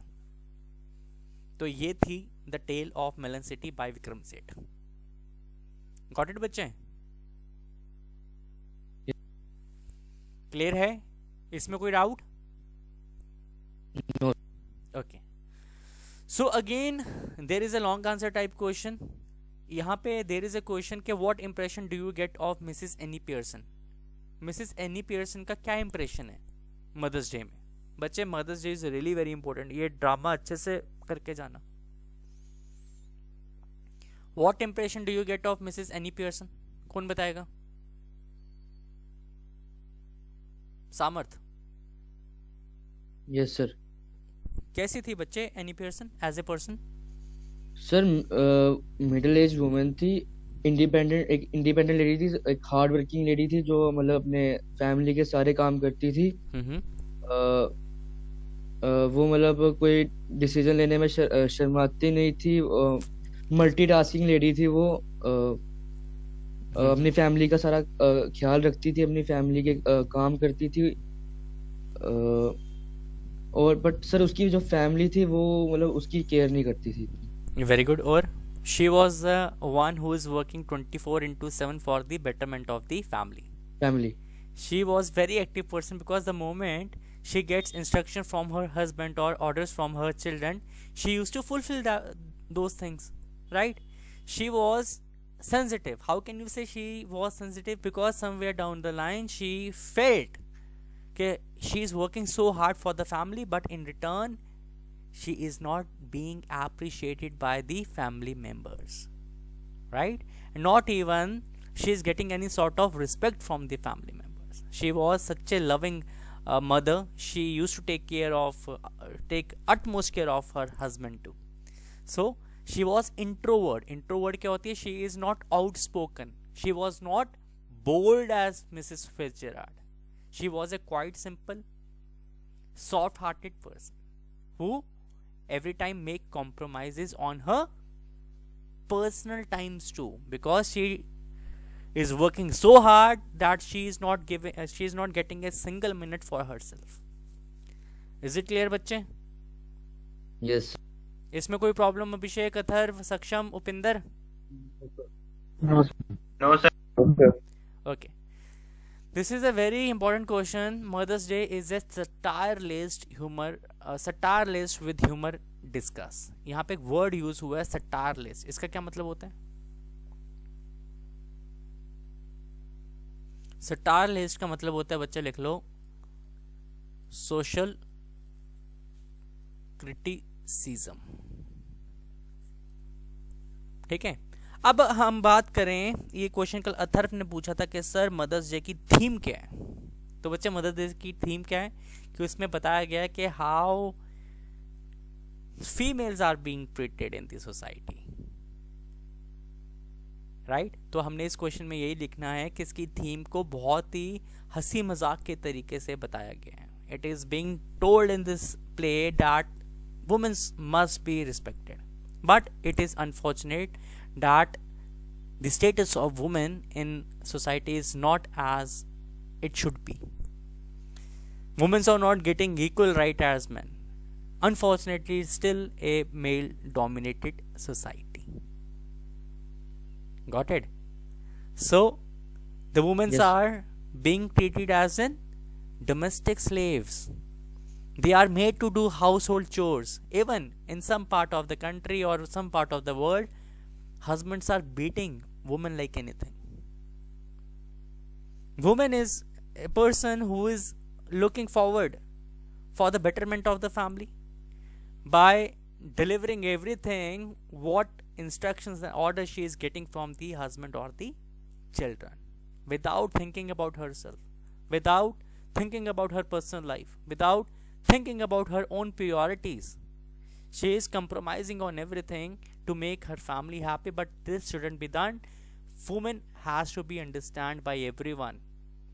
तो ये थी the tale of melon city by Vikram Seth. Got it बच्चे? क्लियर है? इसमें कोई doubt? No. Okay, so again there is a long answer type question. यहाँ पे there is a question के what impression do you get of Mrs Annie Pearson. Mrs Annie Pearson का क्या impression है मदर्स डे में? बच्चे Mother's Day is really very important, ये drama अच्छे से करके जाना। What impression do you get of Mrs Annie Pearson? कौन बताएगा? सामर्थ। Yes sir. कैसी थी बच्चे Annie Pearson as a person? Sir middle age women थी, एक इंडिपेंडेंट लेडी थी, एक हार्ड वर्किंग लेडी थी जो मतलब अपने फैमिली के सारे काम करती थी। वो मतलब कोई डिसीजन लेने में शर्माती नहीं थी। मल्टीटास्किंग लेडी थी वो। अपनी फैमिली का सारा ख्याल रखती थी, अपनी फैमिली के काम करती थी। और बट सर उसकी जो फैमिली थी वो मतलब उसकी केयर नहीं करती थी। Very good. और she was the one who is working 24/7 for the betterment of the family. She was very active person because the moment she gets instruction from her husband or orders from her children, she used to fulfill those things, right? She was sensitive. How can you say she was sensitive? Because somewhere down the line she felt that she is working so hard for the family, but in return she is not being appreciated by the family members, right? Not even she is getting any sort of respect from the family members. She was such a loving mother. She used to take utmost care of her husband too. So she was introvert. Introvert क्या होती है? She is not outspoken. She was not bold as Mrs. Fitzgerald. She was a quite simple, soft-hearted person who every time make compromises on her personal times too, because she is working so hard that she is not getting a single minute for herself. Is it clear बच्चे? Yes. इसमें कोई problem? Abhishek, Atharv, Saksham, Upinder? No sir. Okay. This is a very important question. Mother's Day is a satire-laced with humor discuss. यहाँ पे एक word use हुआ है satire-laced. इसका क्या मतलब होता है? Satire-laced का मतलब होता है, बच्चे लिख लो, social criticism. ठीक है। अब हम बात करें, ये क्वेश्चन कल अथर्व ने पूछा था कि सर मदर्स डे की थीम क्या है। तो बच्चे मदर्स डे की थीम क्या है कि उसमें बताया गया है कि how females are being treated in the society, right? तो हमने इस क्वेश्चन में यही लिखना है कि इसकी थीम को बहुत ही हंसी मजाक के तरीके से बताया गया है। It is being told in this play that womens must be respected, but it is unfortunate that the status of women in society is not as it should be. Women are not getting equal right as men. Unfortunately, it's still a male dominated society. Got it? So the women are being treated as in domestic slaves. They are made to do household chores. Even in some part of the country or some part of the world, husbands are beating women like anything. woman is a person who is looking forward for the betterment of the family by delivering everything what instructions and orders she is getting from the husband or the children, without thinking about herself, without thinking about her personal life, without thinking about her own priorities. She is compromising on everything to make her family happy, but this shouldn't be done. Woman has to be understood by everyone,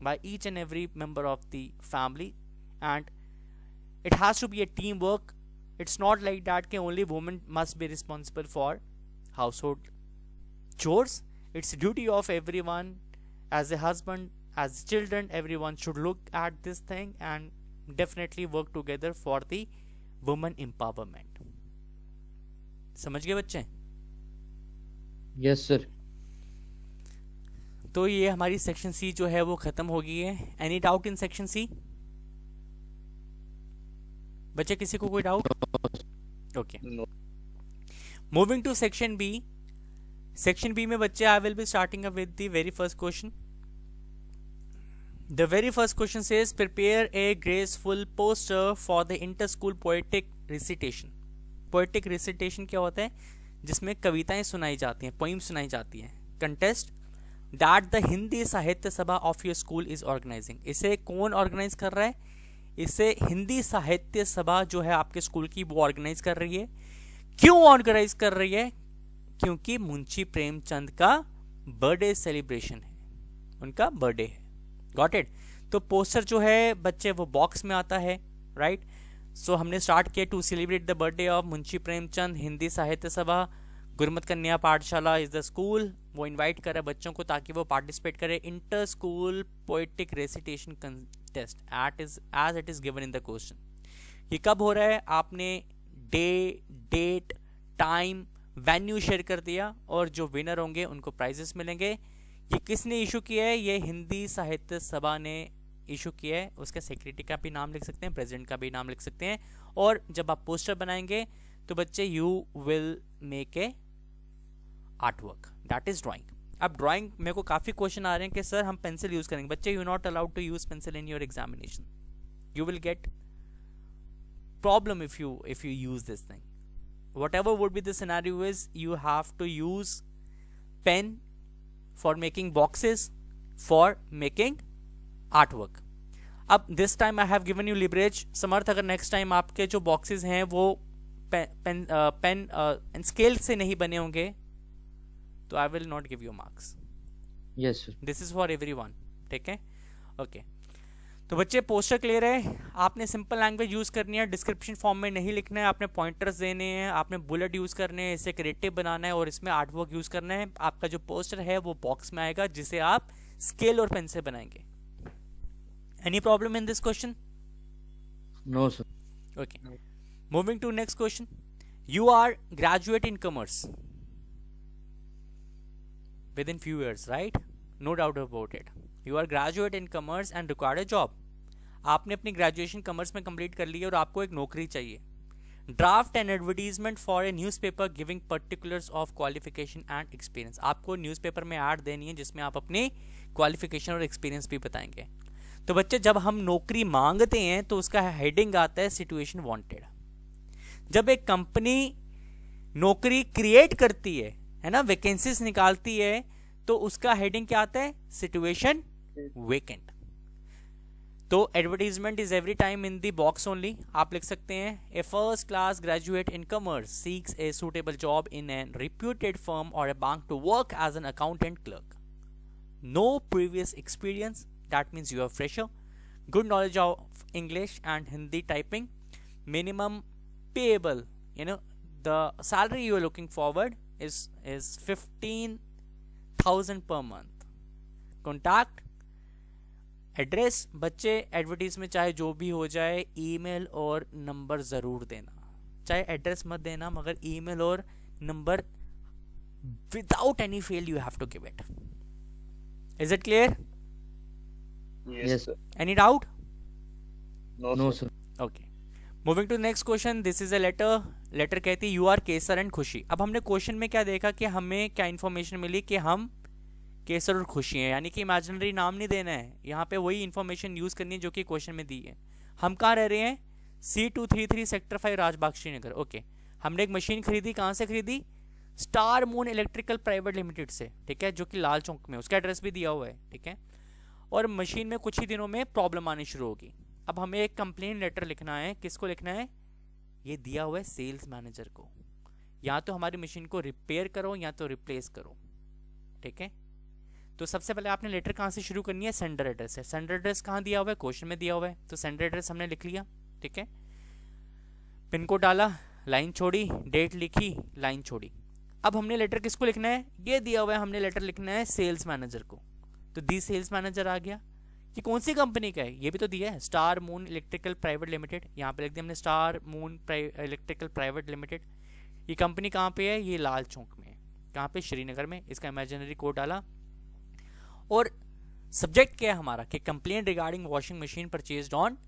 by each and every member of the family, and it has to be a teamwork. It's not like that कि only woman must be responsible for household chores. It's duty of everyone, as a husband, as children, everyone should look at this thing and definitely work together for the woman empowerment. समझ गए बच्चे? Yes sir. तो ये हमारी section C जो है वो खत्म हो गई है। Any doubt in section C? बच्चे किसी को कोई doubt? Okay, moving to section B. Section B में बच्चे I will be starting up with the very first question. The very first question says prepare a graceful poster for the inter school poetic recitation. Poetic recitation क्या होता है? जिसमें कविताएं सुनाई जाती हैं, पोइम सुनाई जाती हैं। Contest that the Hindi Sahitya Sabha of your school is organising. इसे कौन ऑर्गेनाइज कर रहा है? इसे हिंदी साहित्य सभा जो है आपके स्कूल की वो ऑर्गेनाइज कर रही है। क्यों ऑर्गेनाइज कर रही है? क्योंकि मुंशी प्रेमचंद का बर्थडे सेलिब्रेशन है, उनका बर्थडे है। Got it? तो पोस्टर जो है बच्चे वो बॉक्स में आता है, राइट? सो हमने स्टार्ट किया to celebrate the birthday of Munshi Premchand, Hindi Sahitya Sabha, Gurmat Kanya Pathshala is the school. वो इनवाइट कर रहे बच्चों को ताकि वो पार्टिसिपेट करें inter school poetic recitation contest as it is given in the question. ये कब हो रहा है? आपने day, date, time, venue share कर दिया और जो विनर होंगे उनको प्राइजेस मिलेंगे। ये किसने इशू किया है? ये हिंदी साहित्य सभा ने इशू किया है। उसके सेक्रेटरी का भी नाम लिख सकते हैं, प्रेसिडेंट का भी नाम लिख सकते हैं। और जब आप पोस्टर बनाएंगे तो बच्चे you will make a art work, that is drawing. अब ड्राइंग मेरे को काफी क्वेश्चन आ रहे हैं कि सर हम पेंसिल यूज करेंगे। बच्चे you not allowed to use pencil in your examination, you will get problem if you use this thing. whatever would be the scenario is you have to use pen for making boxes, for making artwork. अब this time I have given you leverage। समर्थ, अगर next time आपके जो boxes हैं वो pen and scale से नहीं बने होंगे तो I will not give you marks. Yes sir. This is for everyone, ठीक है? ओके, तो बच्चे पोस्टर क्लियर है। आपने सिंपल लैंग्वेज यूज करनी है, डिस्क्रिप्शन फॉर्म में नहीं लिखना है, आपने पॉइंटर्स देने हैं, आपने बुलेट यूज करने हैं, इसे क्रिएटिव बनाना है और इसमें आर्ट वर्क यूज करना है। आपका जो पोस्टर है वो बॉक्स में आएगा जिसे आप स्केल और पेन से बनाएंगे। Any problem in this question? No sir. Okay, moving to next question. You are graduate in commerce with in few years, right? No doubt about it. You are graduate in commerce and required a job. आपने अपनी graduation commerce में complete कर ली और आपको एक नौकरी चाहिए। Draft an advertisement for a newspaper giving particulars of qualification and experience. आपको न्यूज़पेपर में ऐड देनी है जिसमें आप अपने क्वालिफिकेशन और एक्सपीरियंस भी बताएंगे। तो बच्चे जब हम नौकरी मांगते हैं तो उसका हेडिंग आता है सिचुएशन वांटेड। जब एक कंपनी नौकरी क्रिएट करती है ना, वैकेंसीज निकालती है, तो उसका हेडिंग क्या आता है? Situation vacant. तो advertisement is every time in the box only. आप लिख सकते हैं a first class graduate in commerce seeks a suitable job in an reputed firm और a bank to work as an accountant clerk. No previous experience, that means you are fresher. Good knowledge of English and Hindi typing. Minimum payable, you know, the salary you are looking forward is 15,000 per month. Contact address, बच्चे advertise में चाहे जो भी हो जाए email और number जरूर देना। चाहे एड्रेस मत देना मगर ईमेल और number without any fail you have to give it. Is it clear? Yes sir. Any doubt? No sir. Okay, moving to next question. This is a letter कहती है यू आर केसर एंड खुशी। अब हमने question में क्या देखा कि हमें क्या इंफॉर्मेशन मिली कि हम केसर और खुशी है, यानी कि इमेजिनरी नाम नहीं देना है, यहाँ पे वही इन्फॉर्मेशन यूज करनी है जो कि क्वेश्चन में दी है। हम कहाँ रह रहे हैं? C233 sector 5 Rajbagh Srinagar. Okay, हमने एक मशीन खरीदी, कहाँ से खरीदी? Star moon electrical private limited से, ठीक है, जो कि लाल चौक में, उसका एड्रेस भी दिया हुआ है, ठीक है। और मशीन में कुछ ही दिनों में प्रॉब्लम आनी शुरू होगी। अब हमें एक कंप्लेन लेटर लिखना है, किसको लिखना है? ये दिया हुआ है सेल्स मैनेजर को। या तो हमारी मशीन को रिपेयर करो या तो रिप्लेस करो, ठीक है। तो सबसे पहले आपने लेटर कहाँ से शुरू करनी है? सेंडर एड्रेस है। सेंडर एड्रेस कहाँ दिया हुआ है? क्वेश्चन में दिया हुआ है, तो सेंडर एड्रेस हमने लिख लिया, ठीक है। पिन कोड डाला, लाइन छोड़ी, डेट लिखी, लाइन छोड़ी। अब हमने लेटर किसको लिखना है? ये दिया हुआ है, हमने लेटर लिखना है सेल्स मैनेजर को। तो दी सेल्स मैनेजर आ गया। ये कौन सी कंपनी का है? ये भी तो दिया है, star moon electrical private limited. यहाँ पे लिख दिया हमने star moon electrical private limited. ये कंपनी कहाँ पे है? ये लाल चौक में है। कहाँ पे? श्रीनगर में। इसका इमेजिनरी कोड डाला और सब्जेक्ट क्या है हमारा कि complaint regarding washing machine purchased on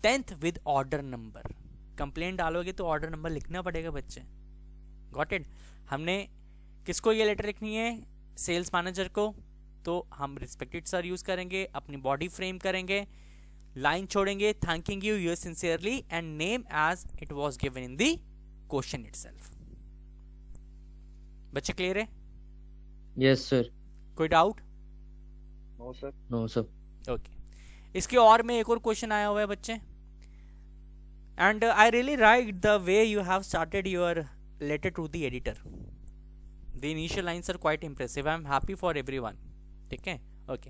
10th with order number. Complaint डालोगे तो ऑर्डर नंबर लिखना पड़ेगा बच्चे, गॉट इट। हमने किसको ये लेटर लिखनी है? सेल्स मैनेजर को। तो हम रिस्पेक्टेड सर यूज करेंगे, अपनी बॉडी फ्रेम करेंगे, लाइन छोड़ेंगे, thanking you your sincerely and name as it was given in the question itself. बच्चे क्लियर है? Yes sir. कोई doubt? No sir. No sir. Okay, इसके और में एक और क्वेश्चन आया हुआ है बच्चे, and I really like the way you have started your letter to the editor. The initial lines are quite impressive, I am happy for everyone, ठीक है। ओके,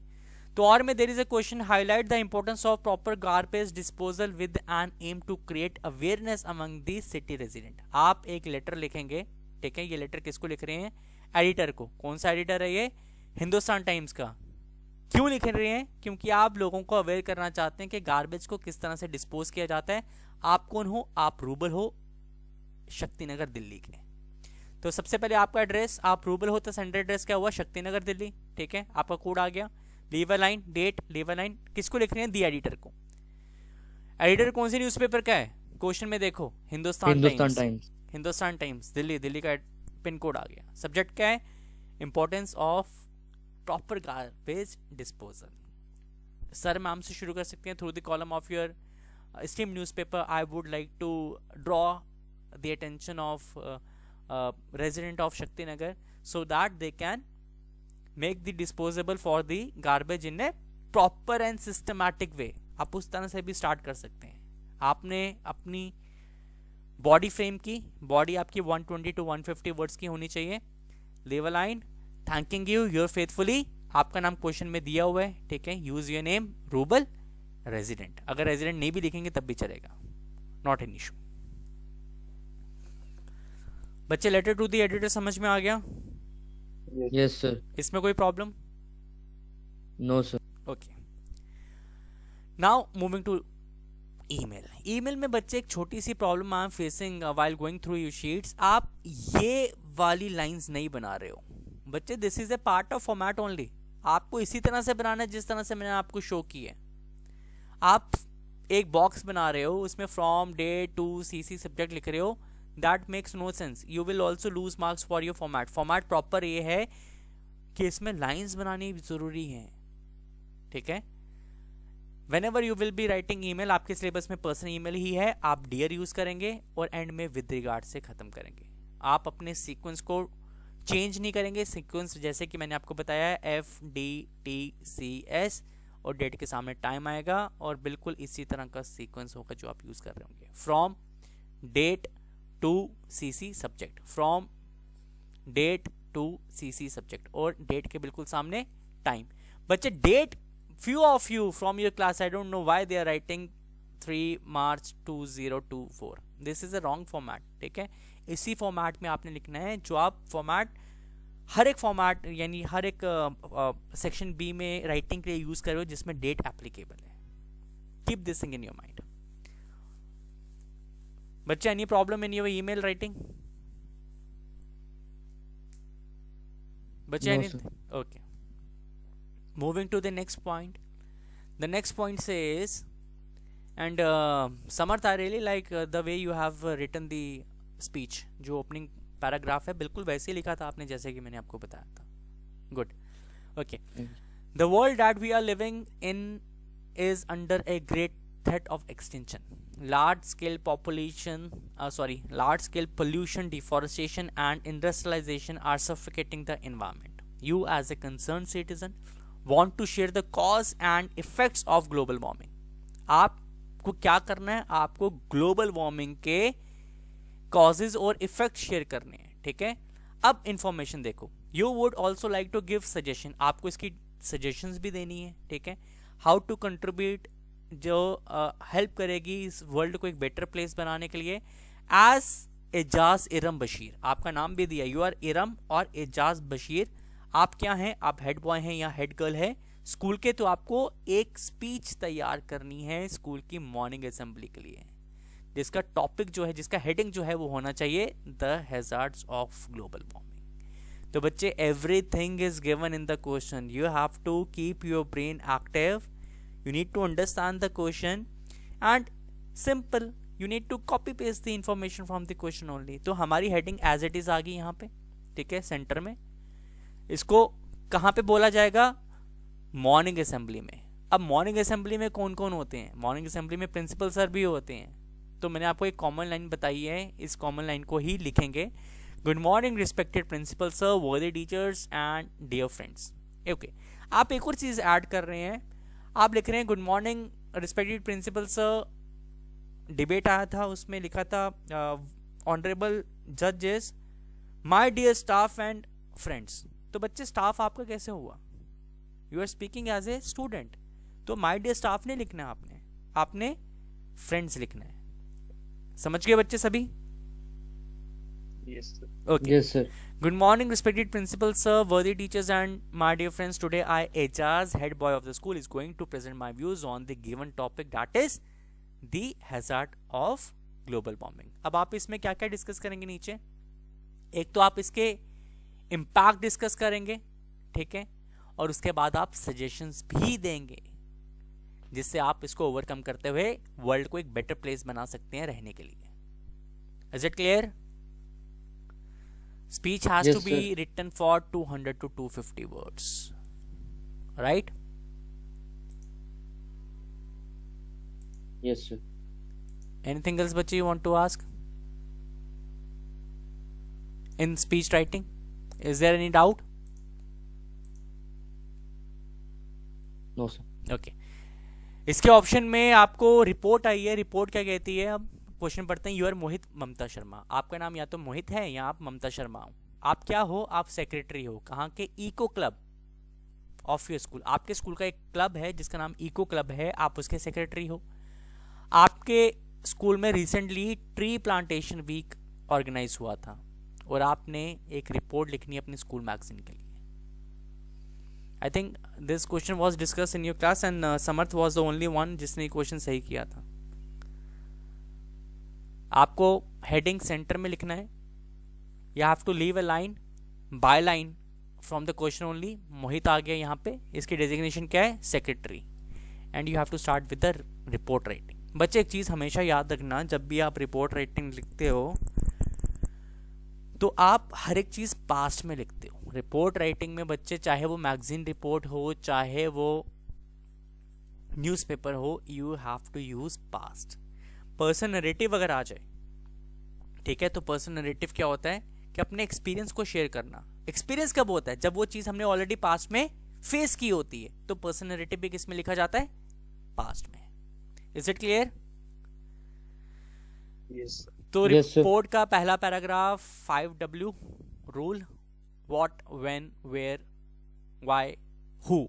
तो और में there is a question, highlight the importance of proper garbage disposal with an aim to create awareness among the city resident. आप एक letter लिखेंगे, ठीक है। ये लेटर किसको लिख रहे हैं? एडिटर को। कौन सा एडिटर है ये? हिंदुस्तान टाइम्स का। क्यों लिख रहे हैं? क्योंकि आप लोगों को अवेयर करना चाहते हैं कि गार्बेज को किस तरह से डिस्पोज किया जाता है। आप कौन हो? आप रूबल हो शक्तिनगर दिल्ली के। तो सबसे पहले आपका एड्रेस, आप रूबल हो तो सेंटर एड्रेस क्या हुआ? शक्तिनगर दिल्ली, ठीक है। आपका कोड आ गया, leave a line, date, leave a line. किसको लिख रहे हैं? दी एडिटर को। एडिटर कौन सी न्यूज़पेपर का है? क्वेश्चन में देखो, हिंदुस्तान टाइम्स। हिंदुस्तान टाइम्स दिल्ली, दिल्ली का पिन कोड आ गया। सब्जेक्ट क्या है? Importance of proper garbage disposal. Sir ma'am से शुरू कर सकते हैं। Through the column of your esteemed newspaper, I would like to draw the attention of resident of Shaktinagar so that they can make the disposable for the garbage in a proper and systematic way। आप उस तरह से भी start कर सकते हैं। आपने अपनी बॉडी फ्रेम की, बॉडी आपकी 120 to 150 वर्ड्स की होनी चाहिए। Leave a line, thanking you your faithfully. आपका नाम क्वेश्चन में दिया हुआ है, ठीक है। Use your name Rubal resident. अगर रेजिडेंट नहीं भी लिखेंगे तब भी चलेगा, नॉट एन इशू। बच्चे लेटर टू द एडिटर समझ में आ गया? Yes sir. इसमें कोई problem? No sir. Okay, now moving to email. Email में बच्चे एक छोटी सी problem I am facing while going through your sheets. आप ये वाली लाइंस नहीं बना रहे हो बच्चे। This is a part of format only. आपको इसी तरह से बनाना है जिस तरह से मैंने आपको शो की है। आप एक बॉक्स बना रहे हो, उसमें from, date, to, CC subject लिख रहे हो। That makes no sense. You will also lose marks for your format. Format proper ये है कि इसमें लाइंस बनानी जरूरी है, ठीक है। Whenever you will be writing email, आपके सिलेबस में पर्सनल ईमेल ही है, आप डियर यूज करेंगे और एंड में विद रिगार्ड से खत्म करेंगे। आप अपने सीक्वेंस को चेंज नहीं करेंगे। सीक्वेंस जैसे कि मैंने आपको बताया है, FDTCS और डेट के सामने टाइम आएगा और बिल्कुल इसी तरह का सीक्वेंस होगा जो आप यूज कर रहे होंगे। From date to CC subject, from date to CC subject और डेट के बिल्कुल सामने टाइम। बच्चे date, few of you from your class, I don't know why they are writing 3 March 2024. This is a wrong format, ठीक है। इसी format में आपने लिखना है जो आप फॉर्मेट, हर एक फॉर्मेट यानी हर एक सेक्शन बी में राइटिंग के लिए यूज कर रहे हो जिसमें डेट एप्लीकेबल है। Keep this thing in your mind. बच्चे, any problem in your email writing? बच्चे, okay. Moving to the next point. The next point says, and Samarth, I really like the way you have written the speech. जो opening paragraph है बिल्कुल वैसे ही लिखा था आपने जैसे कि मैंने आपको बताया था। Good. Okay. The world that we are living in is under a great threat of extinction. Large scale pollution, deforestation and industrialization are suffocating the environment. You as a concerned citizen want to share the cause and effects of global warming. आपको क्या करना है? आपको global warming के causes और effect share करने हैं, ठीक है? अब इंफॉर्मेशन देखो. You would also like to give suggestion, आपको इसकी सजेशंस भी देनी है, ठीक है? हाउ टू कंट्रीब्यूट, जो हेल्प करेगी इस वर्ल्ड को एक बेटर प्लेस बनाने के लिए. एज एजाज इरम बशीर, आपका नाम भी दिया, यू आर इरम और एजाज बशीर. आप क्या हैं? आप हेड बॉय हैं या हेड गर्ल है स्कूल के. तो आपको एक स्पीच तैयार करनी है स्कूल की मॉर्निंग असेंबली के लिए, जिसका टॉपिक जो है, जिसका हेडिंग जो है वो होना चाहिए the hazards of global warming. तो बच्चे everything is given in the question. You have to keep your brain active, you need to understand the question and simple, you need to copy paste the information from the question only. तो हमारी heading as it is आ गई यहाँ पे, ठीक है, centre में. इसको कहाँ पे बोला जाएगा? मॉर्निंग असेंबली में. अब मॉर्निंग असेंबली में कौन कौन होते हैं? मॉर्निंग असेंबली में प्रिंसिपल सर भी होते हैं. तो मैंने आपको एक कॉमन लाइन बताई है, इस कॉमन लाइन को ही लिखेंगे. Good morning respected principal sir, worthy teachers and dear friends. Okay, आप एक और चीज़ ऐड कर रहे हैं. आप लिख रहे हैं good morning respected principal sir. Debate आया था, उसमें लिखा था ऑनरेबल जजेस, my dear staff and friends. तो बच्चे स्टाफ आपका कैसे हुआ? You are speaking as a student, तो माय डियर स्टाफ नहीं लिखना है आपने फ्रेंड्स लिखना है. समझ गए बच्चे सभी? Yes, sir. Okay. Yes, sir. Good morning, respected principal sir, worthy teachers and my dear friends. Today I, Ejaz, head boy of the school, is going to present my views on the given topic, that is the hazard of global warming. अब आप इसमें क्या क्या discuss करेंगे नीचे? एक तो आप इसके इम्पैक्ट डिस्कस करेंगे, ठीक है, और उसके बाद आप सजेशंस भी देंगे जिससे आप इसको ओवरकम करते हुए वर्ल्ड को एक बेटर प्लेस बना सकते हैं रहने के लिए. Is it clear? Speech has Yes, to be sir. written for 200 to 250 words, right? Yes, sir. Anything else bache you want to ask in speech writing? Is there any doubt? No, sir. Okay. इसके option में आपको report आई है. Report क्या कहती है? अब question पढ़ते हैं. यू आर मोहित ममता शर्मा. आपका नाम या तो मोहित है या आप ममता शर्मा हो. आप क्या हो? आप सेक्रेटरी हो. कहाँ के? Eco club of your school. आपके स्कूल का एक क्लब है जिसका नाम इको क्लब है, आप उसके सेक्रेटरी हो. आपके स्कूल में recently tree plantation week organise हुआ था और आपने एक रिपोर्ट लिखनी है अपने स्कूल मैगजीन के लिए. I think this question was discuss in your class and Samarth was the only one जिसने क्वेश्चन सही किया था. आपको हेडिंग सेंटर में लिखना है. You have to leave a line by line from the question only. Mohit आ गया यहाँ पे, इसकी डेजिग्नेशन क्या है? Secretary. And you have to start with the report writing. बच्चे एक चीज़ हमेशा याद रखना, जब भी आप रिपोर्ट राइटिंग लिखते हो तो आप हर एक चीज़ पास्ट में लिखते हो. रिपोर्ट राइटिंग में बच्चे, चाहे वो मैगजीन रिपोर्ट हो, चाहे वो न्यूज़पेपर हो, you have to use past. Person narrative अगर आ जाए, ठीक है, तो पर्सन नरेटिव क्या होता है कि अपने एक्सपीरियंस को शेयर करना. एक्सपीरियंस कब होता है? जब वो चीज हमने ऑलरेडी पास्ट में फेस की होती है. तो पर्सन नरेटिव भी किस में लिखा जाता है? पास्ट में. Is it clear? Yes, sir. तो Yes, sir. रिपोर्ट का पहला पैराग्राफ 5W रूल, what, when, where, why, who,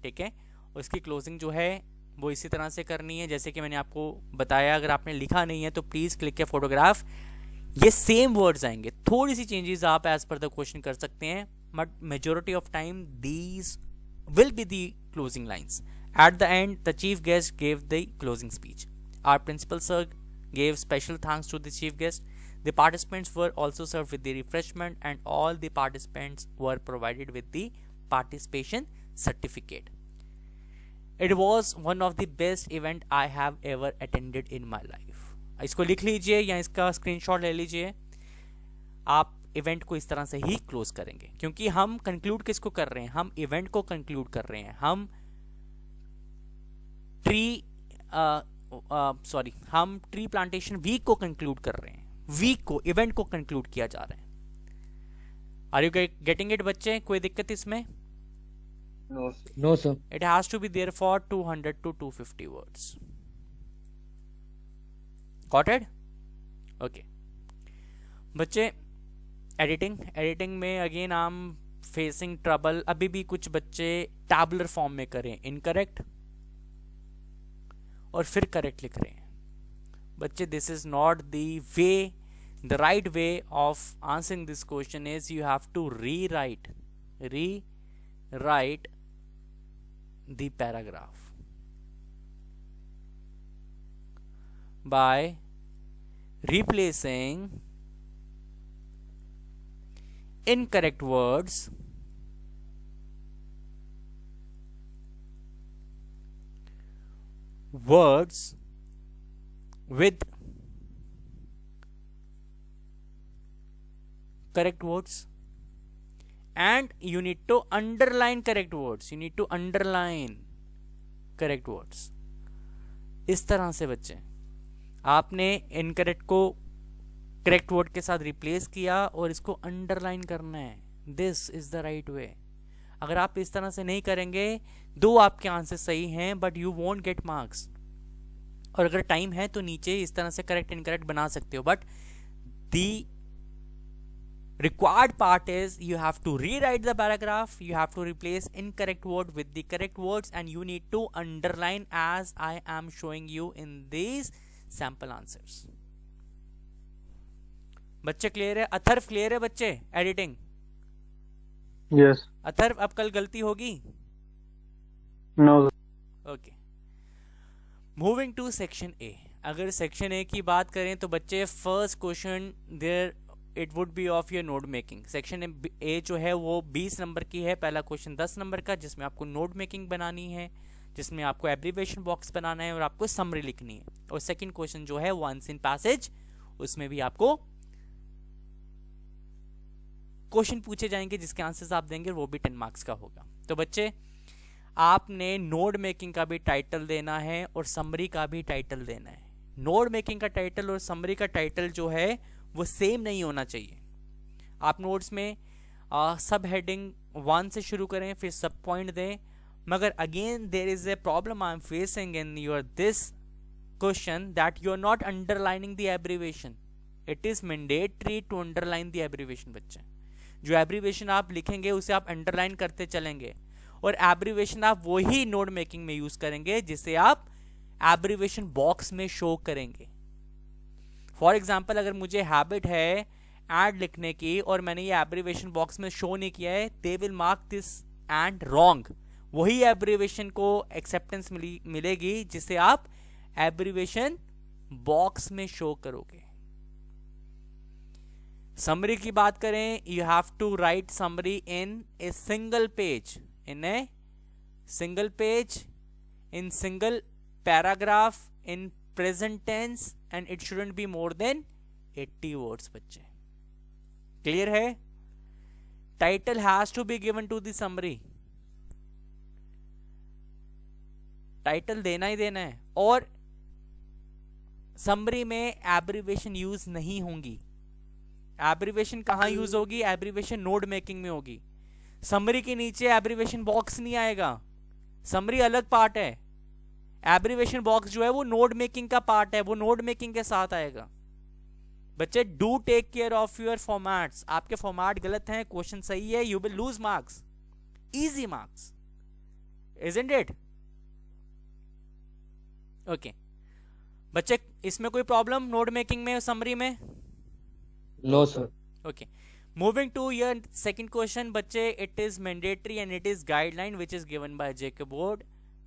ठीक है. उसकी क्लोजिंग जो है वो इसी तरह से करनी है जैसे कि मैंने आपको बताया. अगर आपने लिखा नहीं है तो प्लीज क्लिक ए फोटोग्राफ. ये सेम वर्ड्स आएंगे, थोड़ी सी चेंजेस आप एज पर द क्वेश्चन कर सकते हैं, but majority of time these will be the closing lines. At the end the chief guest gave the closing speech. Our principal sir gave special thanks to the chief guest. The participants were also served with the refreshment and all the participants were provided with the participation certificate. It was one of the best event I have ever attended in my life. इसको लिख लीजिए या इसका screenshot ले लीजिए. आप event को इस तरह से ही क्लोज करेंगे, क्योंकि हम कंक्लूड किसको कर रहे हैं, हम इवेंट को कंक्लूड कर रहे हैं, हम ट्री प्लांटेशन वीक को कंक्लूड कर रहे हैं, वीक को, इवेंट को कंक्लूड किया जा रहा है। आर यू गेटिंग इट बच्चे? कोई दिक्कत इसमें? No sir. It has to be there for 200 to 250 words. Got it? Okay. बच्चे एडिटिंग में again I am facing trouble. अभी भी कुछ बच्चे टैबुलर फॉर्म में करें इनकरेक्ट और फिर करेक्ट लिख रहे हैं। बच्चे this is not the way, the right way of answering this question is you have to rewrite the paragraph by replacing incorrect words with correct words, and you need to underline correct words. You need to underline correct words. इस तरह से बच्चे आपने incorrect को correct word के साथ replace किया और इसको अंडरलाइन करना है। दिस इज द राइट वे। अगर आप इस तरह से नहीं करेंगे, दो आपके आंसर सही हैं but you won't get marks. और अगर टाइम है तो नीचे इस तरह से करेक्ट इनकरेक्ट बना सकते हो, but the required part is you have to rewrite the paragraph, you have to replace incorrect word with the correct words, and you need to underline as I am showing you in these sample answers. बच्चे clear है? Atharva clear है बच्चे? Editing yes. Atharva अब कल गलती होगी? No. Okay, moving to section A. अगर section A की बात करें तो बच्चे first question there it would be of your note making. Section A जो है वो 20 नंबर की है, पहला क्वेश्चन 10 नंबर का, जिसमें आपको नोट मेकिंग बनानी है, जिसमें आपको एब्रीवेशन बॉक्स बनाना है और आपको समरी लिखनी है। और सेकंड क्वेश्चन जो है वो अनसीन पैसेज, उसमें भी आपको क्वेश्चन पूछे जाएंगे जिसके आंसर्स आप देंगे, वो भी 10 मार्क्स का होगा। तो बच्चे आपने नोट मेकिंग का भी टाइटल देना है और समरी का भी टाइटल देना है। नोट मेकिंग का टाइटल और समरी का टाइटल जो है वो सेम नहीं होना चाहिए। आप नोट्स में सब हेडिंग 1 से शुरू करें, फिर सब पॉइंट दें, मगर again there is a problem I am facing in your this question that you are not underlining the abbreviation. It is mandatory to underline the abbreviation. बच्चे जो एब्रीवेशन आप लिखेंगे उसे आप अंडरलाइन करते चलेंगे, और एब्रीवेशन आप वही नोट मेकिंग में यूज करेंगे जिसे आप एब्रीवेशन बॉक्स में शो करेंगे। फॉर एग्जाम्पल, अगर मुझे हैबिट है एंड लिखने की और मैंने ये एब्रीवेशन बॉक्स में शो नहीं किया है, they will mark this and wrong. वही एब्रीवेशन को एक्सेप्टेंस मिलेगी जिसे आप एब्रीवेशन बॉक्स में शो करोगे। समरी की बात करें, you have to write summary in a single page, in a single page, in single paragraph, in present tense, and it shouldn't be more than 80 words। बच्चे clear है? Title has to be given to the summary। Title देना ही देना है, और summary में abbreviation use नहीं होंगी। एब्रीवेशन कहां यूज होगी? एब्रीवेशन नोट मेकिंग में होगी। समरी के नीचे एब्रीवेशन बॉक्स नहीं आएगा, समरी अलग पार्ट है। एब्रीवेशन बॉक्स जो है वो नोट मेकिंग का पार्ट है, वो नोट मेकिंग के साथ आएगा। बच्चे do take care of your formats. आपके फॉर्मेट गलत हैं, क्वेश्चन सही है, you will lose marks, easy marks, isn't it? Okay बच्चे, इसमें कोई प्रॉब्लम नोट मेकिंग में, समरी में? No sir. Okay, moving to your second question बच्चे, it is mandatory and it is guideline which is given by JK board.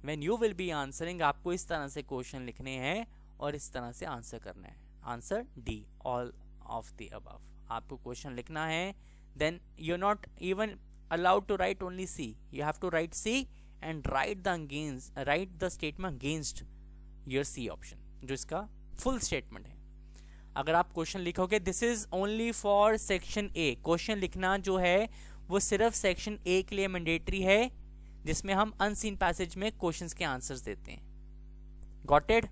When you will be answering, आपको इस तरह से क्वेश्चन लिखने हैं और इस तरह से आंसर करना है। Answer D, all of the above. आपको क्वेश्चन लिखना है, then you are not even allowed to write only C, you have to write C and write the statement against your C option, जो इसका full statement है। अगर आप question लिखोगे, this is only for section A, question लिखना जो है वो सिर्फ सेक्शन ए के लिए मैंडेटरी है, जिसमें हम अनसीन पैसेज में क्वेश्चंस के आंसर्स देते हैं। Got it?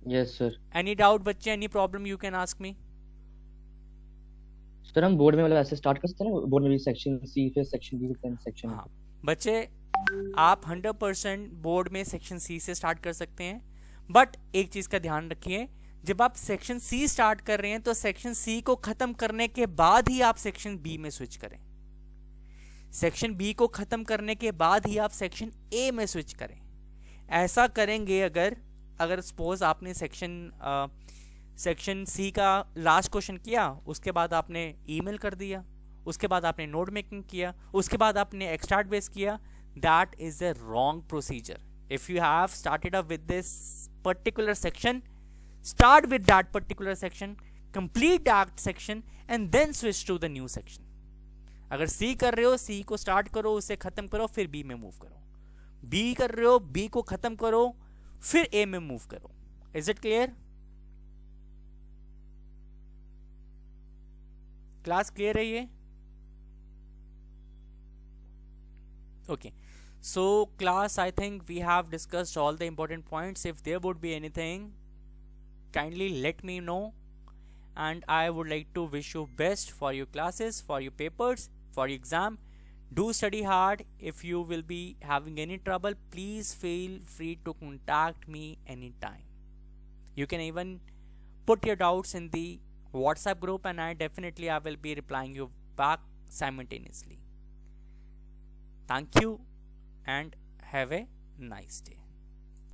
Yes sir. Any doubt बच्चे, any problem you can ask me. Sir हम बोर्ड में मतलब ऐसे स्टार्ट कर सकते हैं ना, बोर्ड में भी सेक्शन सी फिर सेक्शन बी फिर सेक्शन। हाँ बच्चे, आप 100% बोर्ड में सेक्शन सी से स्टार्ट कर सकते हैं, बट एक चीज का ध्यान रखिए, जब आप सेक्शन सी स्टार्ट कर रहे हैं तो सेक्शन सी को खत्म करने के बाद ही आप सेक्शन बी में स्विच करें, सेक्शन बी को खत्म करने के बाद ही आप सेक्शन ए में स्विच करें। ऐसा करेंगे अगर सपोज आपने सेक्शन सी का लास्ट क्वेश्चन किया, उसके बाद आपने ईमेल कर दिया, उसके बाद आपने नोट मेकिंग किया, उसके बाद आपने एक्सट्रैक्ट बेस किया, that is a wrong procedure. If you have started up with this particular section, start with that particular section, complete that section and then switch to the new section. अगर सी कर रहे हो, सी को start करो, उसे खत्म करो, फिर बी में मूव करो। बी कर रहे हो, बी को खत्म करो, फिर ए में मूव करो। Is it clear? Class clear है ये? Okay, so class, I think we have discussed all the important points. If there would be anything, kindly let me know, and I would like to wish you best for your classes, for your papers, for your exam. Do study hard. If you will be having any trouble, please feel free to contact me anytime. You can even put your doubts in the WhatsApp group, and I will be replying you back simultaneously. Thank you and have a nice day.